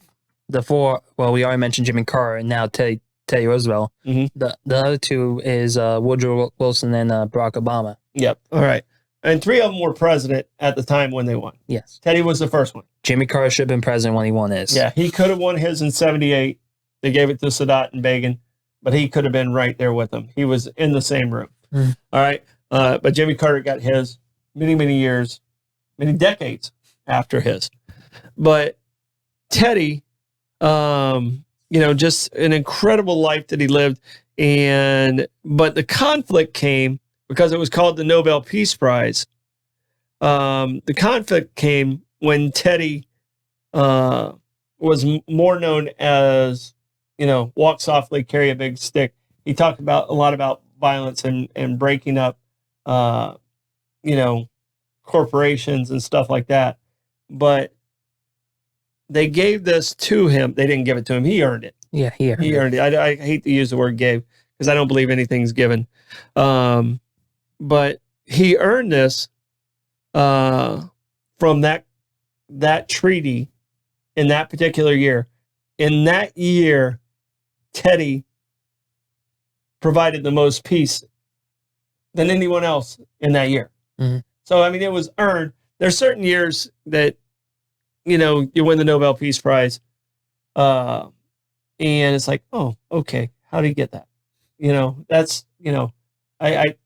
Speaker 2: 4, well, we already mentioned Jimmy Carter and now Teddy Roosevelt. The other 2 is Woodrow Wilson and Barack Obama.
Speaker 1: Yep. All right. And 3 of them were president at the time when they won.
Speaker 2: Yes.
Speaker 1: Teddy was the first one.
Speaker 2: Jimmy Carter should have been president when he won his.
Speaker 1: Yeah, he could have won his in 78. They gave it to Sadat and Begin, but he could have been right there with them. He was in the same room. All right. But Jimmy Carter got his many years, many decades after his. But Teddy, just an incredible life that he lived. But the conflict came because it was called the Nobel Peace Prize. The conflict came when Teddy was more known as, walk softly, carry a big stick. He talked a lot about violence and breaking up, corporations and stuff like that. But they gave this to him. They didn't give it to him. He earned it.
Speaker 2: Yeah, he
Speaker 1: earned it. I hate to use the word gave because I don't believe anything's given. But he earned this from that treaty in that particular year. In that year, Teddy provided the most peace than anyone else in that year. So, I mean, it was earned. There's certain years that, you win the Nobel Peace Prize, and it's like, oh, okay, how do you get that? That's,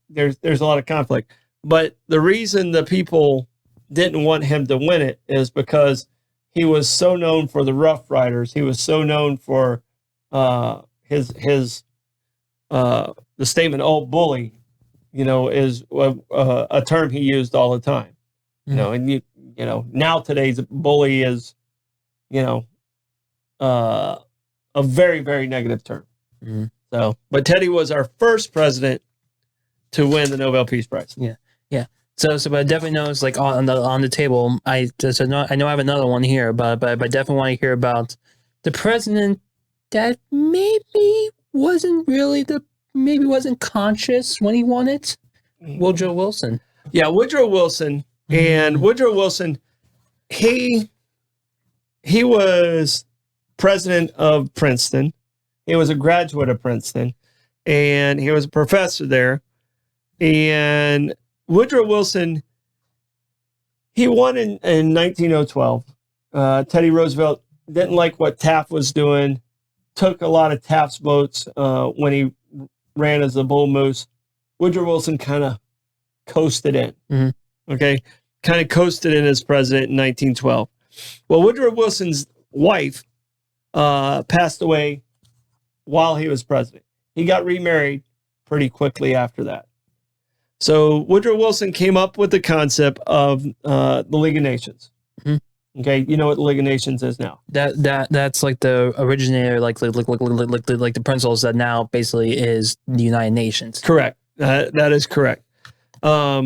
Speaker 1: there's a lot of conflict. But the reason the people didn't want him to win it is because he was so known for the Rough Riders. He was so known for his the statement "old bully," is a term he used all the time. And now today's bully is, a very, very negative term. So, but Teddy was our first president to win the Nobel Peace Prize.
Speaker 2: Yeah. So, but I definitely know it's like on the table. I know I have another one here, but I definitely want to hear about the president that maybe wasn't conscious when he won it. Woodrow Wilson.
Speaker 1: Yeah, Woodrow Wilson. And Woodrow Wilson, he was president of Princeton. He was a graduate of Princeton, and he was a professor there. And Woodrow Wilson, he won in 1912. Teddy Roosevelt didn't like what Taft was doing, took a lot of Taft's votes when he ran as a bull moose. Woodrow Wilson kind of coasted in. Mm-hmm. Okay? Kind of coasted in as president in 1912. Well, Woodrow Wilson's wife passed away while he was president. He got remarried pretty quickly after that. So Woodrow Wilson came up with the concept of the League of Nations. Mm-hmm. Okay, you know what the League of Nations is now.
Speaker 2: That's like the originator, like the principles that now basically is the United Nations.
Speaker 1: Correct. That is correct. But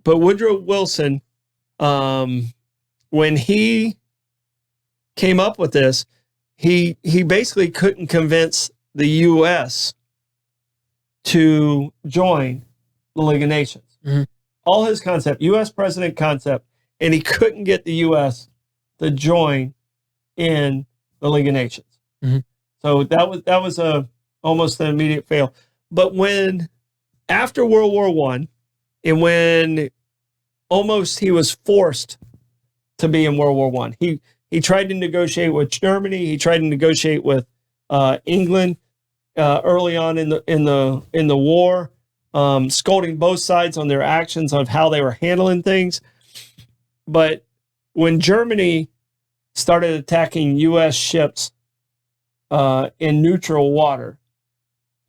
Speaker 1: Woodrow Wilson, when he came up with this, he basically couldn't convince the U.S. to join the League of Nations. Mm-hmm. All his concept, U.S. president concept, and he couldn't get the U.S. to join in the League of Nations. Mm-hmm. So that was almost an immediate fail. But when after World War I, and when almost he was forced to be in World War I, he tried to negotiate with Germany. He tried to negotiate with England early on in the war, scolding both sides on their actions of how they were handling things. But when Germany started attacking U.S. ships in neutral water,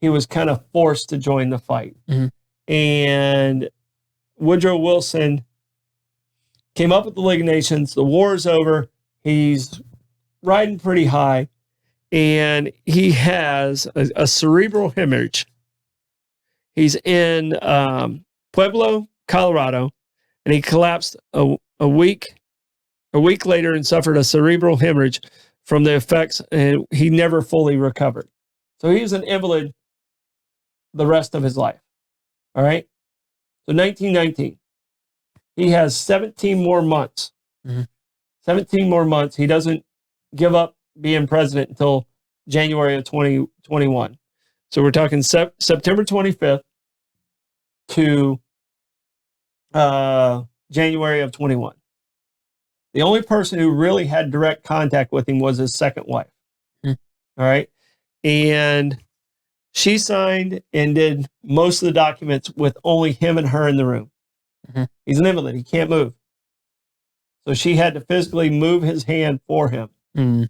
Speaker 1: he was kind of forced to join the fight. Mm-hmm. And Woodrow Wilson came up with the League of Nations. The war is over. He's riding pretty high, and he has a cerebral hemorrhage. He's in Pueblo, Colorado, and he collapsed a week later and suffered a cerebral hemorrhage from the effects, and he never fully recovered. So he was an invalid the rest of his life. All right? So 1919, he has 17 more months. Mm-hmm. 17 more months. He doesn't give up being president until January of 2021. So we're talking September 25th to January of 21. The only person who really had direct contact with him was his second wife. Mm. All right. And she signed and did most of the documents with only him and her in the room. Mm-hmm. He's an invalid. He can't move. So she had to physically move his hand for him. Mm.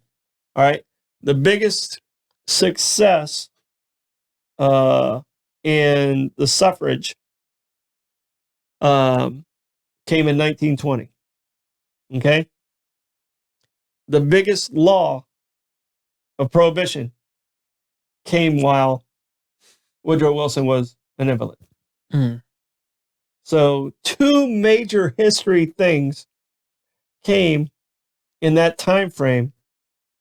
Speaker 1: All right. The biggest success in the suffrage came in 1920. Okay. The biggest law of prohibition came while Woodrow Wilson was an invalid. Mm. So two major history things came in that time frame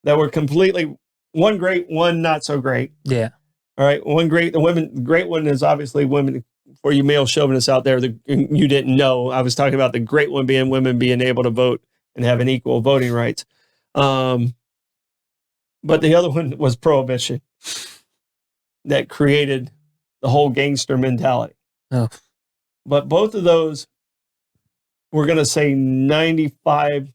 Speaker 1: that were completely, one great, one not so great.
Speaker 2: Yeah.
Speaker 1: All right. One great, the great one is obviously women. For you male chauvinists out there, you didn't know. I was talking about the great one being women being able to vote and having equal voting rights. But the other one was prohibition that created the whole gangster mentality. Oh. But both of those, we're going to say 95%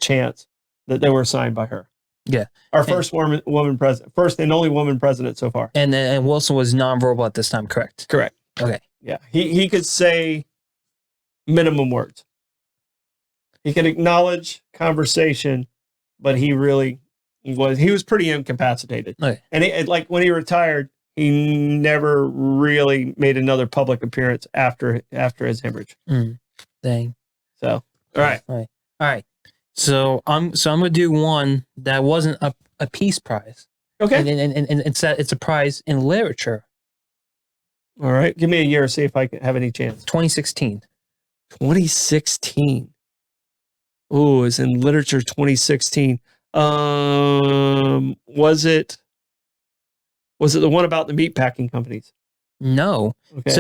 Speaker 1: chance that they were signed by her.
Speaker 2: Yeah.
Speaker 1: Our first woman president, first and only woman president so far.
Speaker 2: And Wilson was nonverbal at this time, correct?
Speaker 1: Correct.
Speaker 2: Okay.
Speaker 1: Yeah. He could say minimum words. He could acknowledge conversation, but he was pretty incapacitated. Okay. And like when he retired, he never really made another public appearance after his hemorrhage.
Speaker 2: Dang.
Speaker 1: So, all right.
Speaker 2: So I'm gonna do one that wasn't a Peace Prize.
Speaker 1: Okay.
Speaker 2: And it's a prize in literature.
Speaker 1: All right. Give me a year, see if I can have any chance.
Speaker 2: 2016.
Speaker 1: 2016. Oh, it's in literature 2016. Was it Was it the one about the meat packing companies?
Speaker 2: No.
Speaker 1: Okay.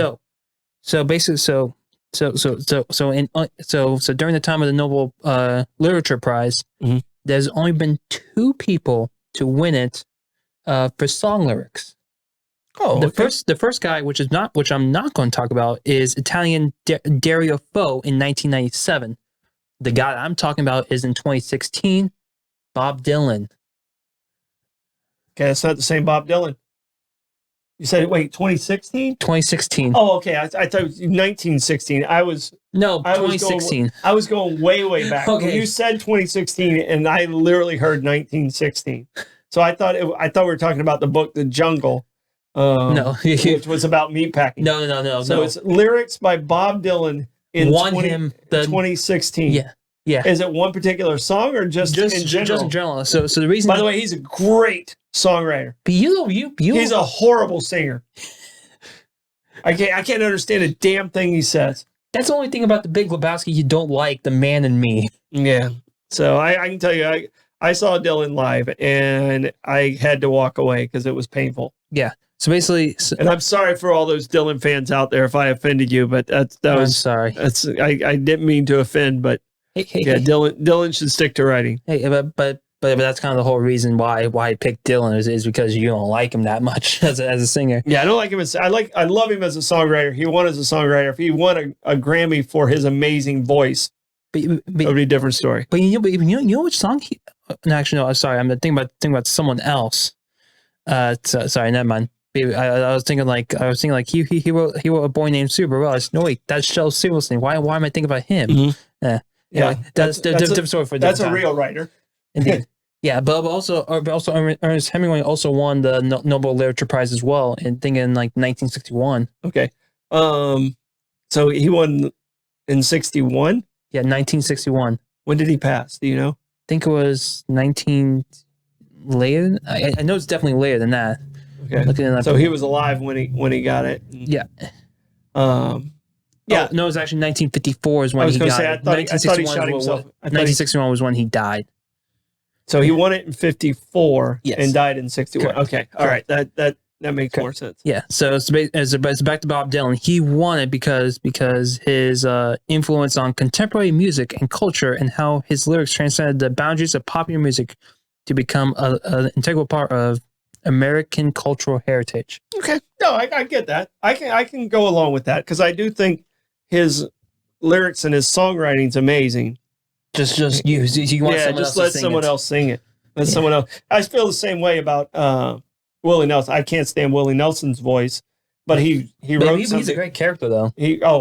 Speaker 2: So basically, so during the time of the Nobel Literature Prize,
Speaker 1: Mhm.
Speaker 2: there's only been 2 people to win it for song lyrics.
Speaker 1: Oh,
Speaker 2: The first guy, which I'm not going to talk about, is Italian Dario Fo in 1997. The guy I'm talking about is in 2016, Bob Dylan.
Speaker 1: Okay, that's not the same Bob Dylan. You said, wait, 2016?
Speaker 2: 2016.
Speaker 1: Oh, okay. I thought it was 1916. I was
Speaker 2: 2016.
Speaker 1: I was going way back.
Speaker 2: Okay.
Speaker 1: You said 2016, and I literally heard 1916. So I thought we were talking about the book The Jungle.
Speaker 2: No.
Speaker 1: Which was about meatpacking.
Speaker 2: No.
Speaker 1: So it's lyrics by Bob Dylan in 2016.
Speaker 2: Yeah.
Speaker 1: Is it one particular song or just in general?
Speaker 2: Just in general. So the reason.
Speaker 1: By the way, he's a great songwriter.
Speaker 2: But
Speaker 1: He's a horrible singer. I can't understand a damn thing he says.
Speaker 2: That's the only thing about the Big Lebowski you don't like, The Man in Me.
Speaker 1: Yeah. So I can tell you, I saw Dylan live and I had to walk away because it was painful.
Speaker 2: Yeah. So basically,
Speaker 1: and I'm sorry for all those Dylan fans out there if I offended you, but
Speaker 2: I'm sorry.
Speaker 1: I didn't mean to offend, but Dylan should stick to writing.
Speaker 2: Hey, but that's kind of the whole reason why I picked Dylan is because you don't like him that much as a singer.
Speaker 1: Yeah, I don't like him I love him as a songwriter. He won as a songwriter. If he won a Grammy for his amazing voice, that would be a different story.
Speaker 2: But you know which song he? No, actually, no. Sorry, I'm thinking about someone else. Sorry, never mind. I was thinking like he wrote A Boy Named Sue. No, wait, that's Shel Silverstein. Why am I thinking about him?
Speaker 1: Mm-hmm.
Speaker 2: Yeah, that's a different story for a different
Speaker 1: time. A real writer.
Speaker 2: Indeed. Yeah, but also Ernest Hemingway also won the Nobel Literature Prize as well, and thinking in like 1961.
Speaker 1: Okay, so he won in 61.
Speaker 2: Yeah, 1961.
Speaker 1: When did he pass? Do you know?
Speaker 2: I think it was 19 later. I know it's definitely later than that.
Speaker 1: Okay, so he was alive when he got it.
Speaker 2: Yeah.
Speaker 1: Yeah.
Speaker 2: Oh, no, it was actually 1954 is when he got it.
Speaker 1: I thought he shot himself.
Speaker 2: 1961 was when he died.
Speaker 1: So he won it in 54
Speaker 2: yes.
Speaker 1: and died in 61.
Speaker 2: Correct.
Speaker 1: Okay. All right. That makes more sense.
Speaker 2: Yeah. So it's back to Bob Dylan. He won it because his influence on contemporary music and culture and how his lyrics transcended the boundaries of popular music to become an integral part of American cultural heritage.
Speaker 1: Okay. No, I get that. I can go along with that because I do think his lyrics and his songwriting's amazing.
Speaker 2: Just you want someone else
Speaker 1: let someone else sing it. Let someone else. I feel the same way about Willie Nelson. I can't stand Willie Nelson's voice, but he wrote something.
Speaker 2: He's a great character though.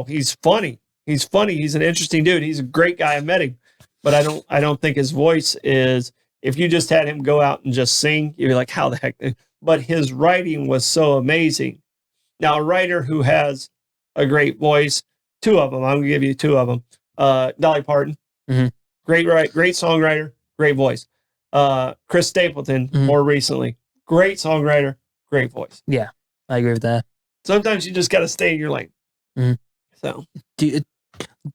Speaker 1: He's funny. He's funny. He's an interesting dude. He's a great guy. I met him, but I don't think his voice is. If you just had him go out and just sing, you'd be like, how the heck? But his writing was so amazing. Now, a writer who has a great voice, 2 of them. I'm gonna give you 2 of them. Dolly Parton.
Speaker 2: Mm-hmm.
Speaker 1: Great songwriter, great voice. Chris Stapleton, more recently, great songwriter, great voice.
Speaker 2: Yeah, I agree with that.
Speaker 1: Sometimes you just got to stay in your lane.
Speaker 2: Mm-hmm.
Speaker 1: So,
Speaker 2: do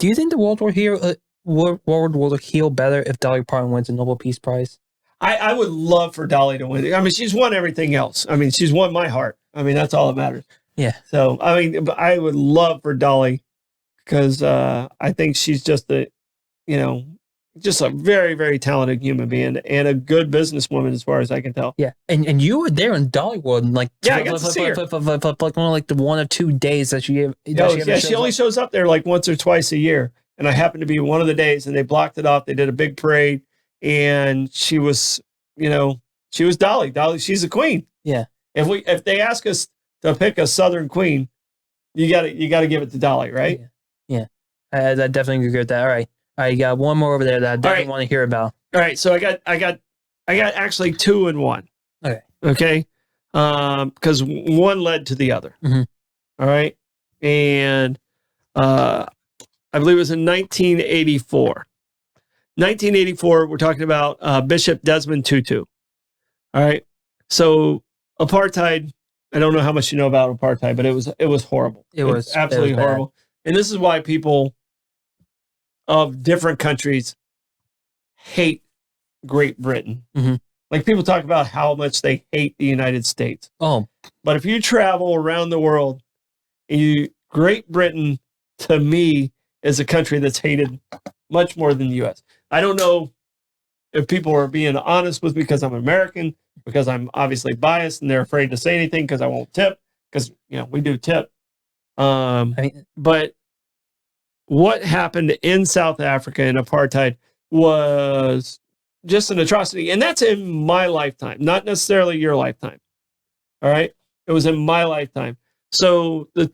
Speaker 2: you think the world will heal better if Dolly Parton wins the Nobel Peace Prize?
Speaker 1: I would love for Dolly to win. I mean, she's won everything else. I mean, she's won my heart. I mean, that's all that matters.
Speaker 2: Yeah.
Speaker 1: So, I mean, but I would love for Dolly because I think she's just just a very, very talented human being and a good businesswoman as far as I can tell.
Speaker 2: Yeah. And you were there in Dollywood,
Speaker 1: I got to see her.
Speaker 2: Like the 1 or 2 days that she gave.
Speaker 1: She only shows up there like once or twice a year. And I happened to be one of the days and they blocked it off. They did a big parade and she was, she was Dolly. Dolly, she's a queen.
Speaker 2: Yeah.
Speaker 1: If they ask us to pick a Southern queen, you got to give it to Dolly, right?
Speaker 2: Yeah. I definitely agree with that. All right. I got one more over there that I definitely want to hear about.
Speaker 1: All right. So I got actually 2 in 1. Okay. Because one led to the other.
Speaker 2: Mm-hmm.
Speaker 1: All right. And I believe it was in 1984. 1984, we're talking about Bishop Desmond Tutu. All right. So apartheid, I don't know how much you know about apartheid, but it was horrible. It was absolutely horrible. And this is why people of different countries hate Great Britain.
Speaker 2: Mm-hmm.
Speaker 1: Like people talk about how much they hate the United States.
Speaker 2: Oh,
Speaker 1: But if you travel around the world, Great Britain, to me, is a country that's hated much more than the U.S. I don't know if people are being honest with me because I'm American, because I'm obviously biased and they're afraid to say anything because I won't tip, because we do tip. But what happened in South Africa in apartheid was just an atrocity. And that's in my lifetime, not necessarily your lifetime. All right. It was in my lifetime. So there's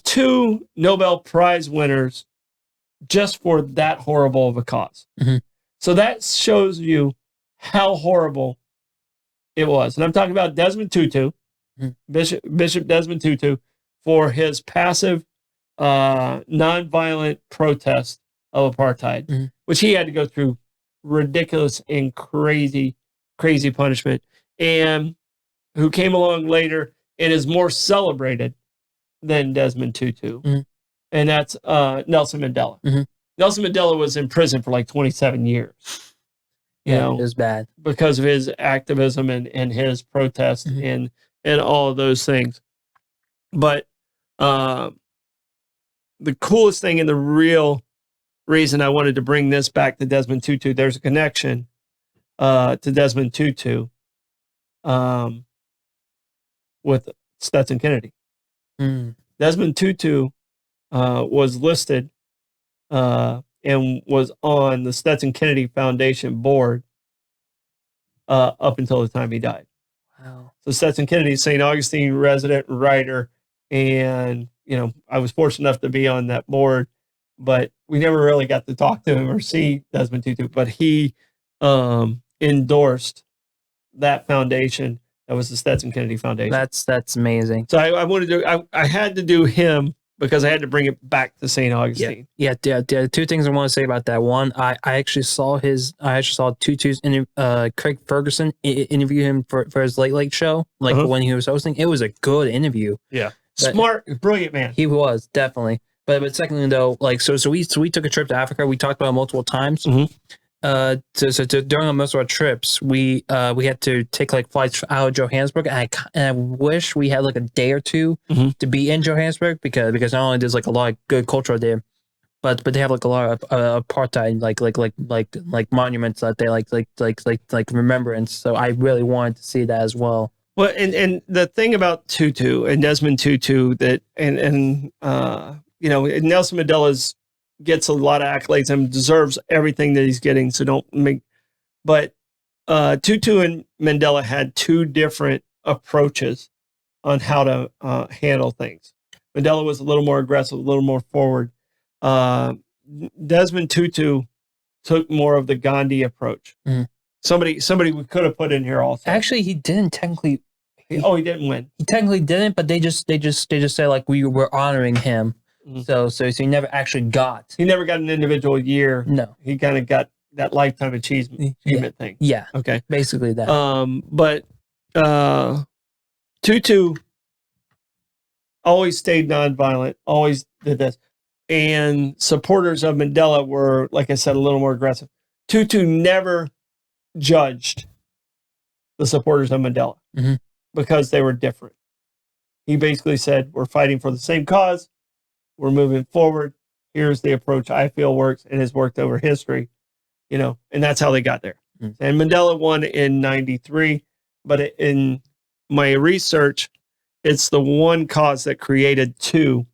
Speaker 1: two Nobel Prize winners just for that horrible of a cause.
Speaker 2: Mhm.
Speaker 1: So that shows you how horrible it was. And I'm talking about Desmond Tutu, Bishop Desmond Tutu, for his passive, nonviolent protest of apartheid, which he had to go through ridiculous and crazy punishment, and who came along later and is more celebrated than Desmond Tutu. And that's Nelson Mandela. Nelson Mandela was in prison for like 27 years. You know,
Speaker 2: it was bad
Speaker 1: because of his activism and his protest and all of those things. But the coolest thing and the real reason I wanted to bring this back to Desmond Tutu, there's a connection to Desmond Tutu with Stetson Kennedy. Desmond Tutu was listed and was on the Stetson Kennedy Foundation board up until the time he died.
Speaker 2: Wow.
Speaker 1: So Stetson Kennedy, St. Augustine resident writer, and I was fortunate enough to be on that board, but we never really got to talk to him or see Desmond Tutu. But he endorsed that foundation. That was the Stetson Kennedy Foundation.
Speaker 2: That's amazing.
Speaker 1: So I wanted to. I had to do him because I had to bring it back to St. Augustine.
Speaker 2: Yeah. Two things I want to say about that. One, I actually saw Tutu's Craig Ferguson interview him for his Late Show, when he was hosting. It was a good interview.
Speaker 1: Yeah, smart, brilliant man.
Speaker 2: He was definitely. But secondly though, so we took a trip to Africa. We talked about it multiple times. So during most of our trips, we had to take flights out of Johannesburg, and I wish we had a day or two to be in Johannesburg because not only there's a lot of good culture there, but they have a lot of apartheid like monuments that they like remembrance. So I really wanted to see that as well.
Speaker 1: Well, and the thing about Tutu and Desmond Tutu that and Nelson Mandela's gets a lot of accolades and deserves everything that he's getting. So don't make, but Tutu and Mandela had two different approaches on how to handle things. Mandela was a little more aggressive, a little more forward. Desmond Tutu took more of the Gandhi approach. Somebody we could have put in here also.
Speaker 2: Actually, he didn't technically.
Speaker 1: He didn't win.
Speaker 2: He technically didn't, but they just say we were honoring him. So he never actually got.
Speaker 1: He never got an individual year.
Speaker 2: No,
Speaker 1: he kind of got that lifetime achievement thing.
Speaker 2: Yeah.
Speaker 1: Okay.
Speaker 2: Basically that.
Speaker 1: But Tutu always stayed nonviolent. Always did this, and supporters of Mandela were, like I said, a little more aggressive. Tutu never judged the supporters of Mandela because they were different. He basically said, "We're fighting for the same cause. We're moving forward. Here's the approach I feel works and has worked over history," and that's how they got there. And Mandela won in 93, but in my research, it's the one cause that created two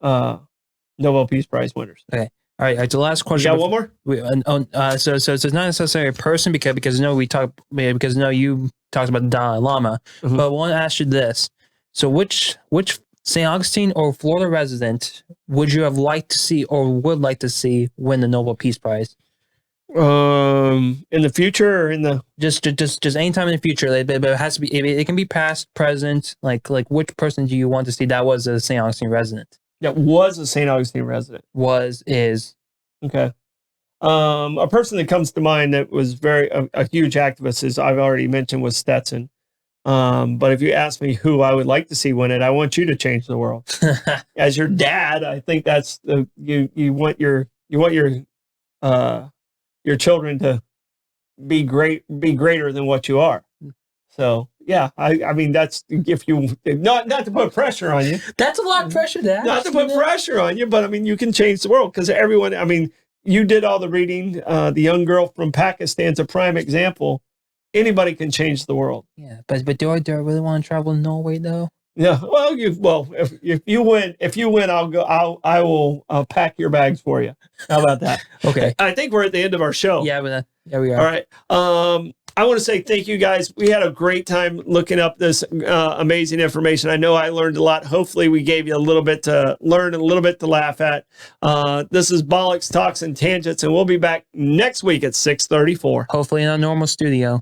Speaker 1: Nobel Peace Prize winners.
Speaker 2: Okay. All right. The last question.
Speaker 1: You got one
Speaker 2: more? So it's not necessarily a person because you talked about the Dalai Lama, but I want to ask you this. So which St. Augustine or Florida resident would you have liked to see or would like to see win the Nobel Peace Prize?
Speaker 1: In the future or in the
Speaker 2: just anytime in the future, but it has to be. It can be past, present. Like which person do you want to see that was a St. Augustine resident?
Speaker 1: That was a St. Augustine resident.
Speaker 2: Is
Speaker 1: okay. A person that comes to mind that was a huge activist, as I've already mentioned, was Stetson. But if you ask me who I would like to see win it, I want you to change the world. As your dad, I think that's you want your your children to be greater than what you are. So yeah, I mean, that's if you not to put pressure on you.
Speaker 2: That's a lot of pressure to ask.
Speaker 1: Not to put pressure on you, but I mean, you can change the world because everyone. I mean, you did all the reading. The young girl from Pakistan's a prime example. Anybody can change the world.
Speaker 2: Yeah, but do I really want to travel to Norway though?
Speaker 1: Yeah, well, if you win, I will pack your bags for you. How about that?
Speaker 2: Okay.
Speaker 1: I think we're at the end of our show.
Speaker 2: Yeah, yeah, we are.
Speaker 1: All right. I want to say thank you guys. We had a great time looking up this amazing information. I know I learned a lot. Hopefully we gave you a little bit to learn, a little bit to laugh at. This is Bollox Talks and Tangents, and we'll be back next week at 6:34.
Speaker 2: Hopefully in our normal studio.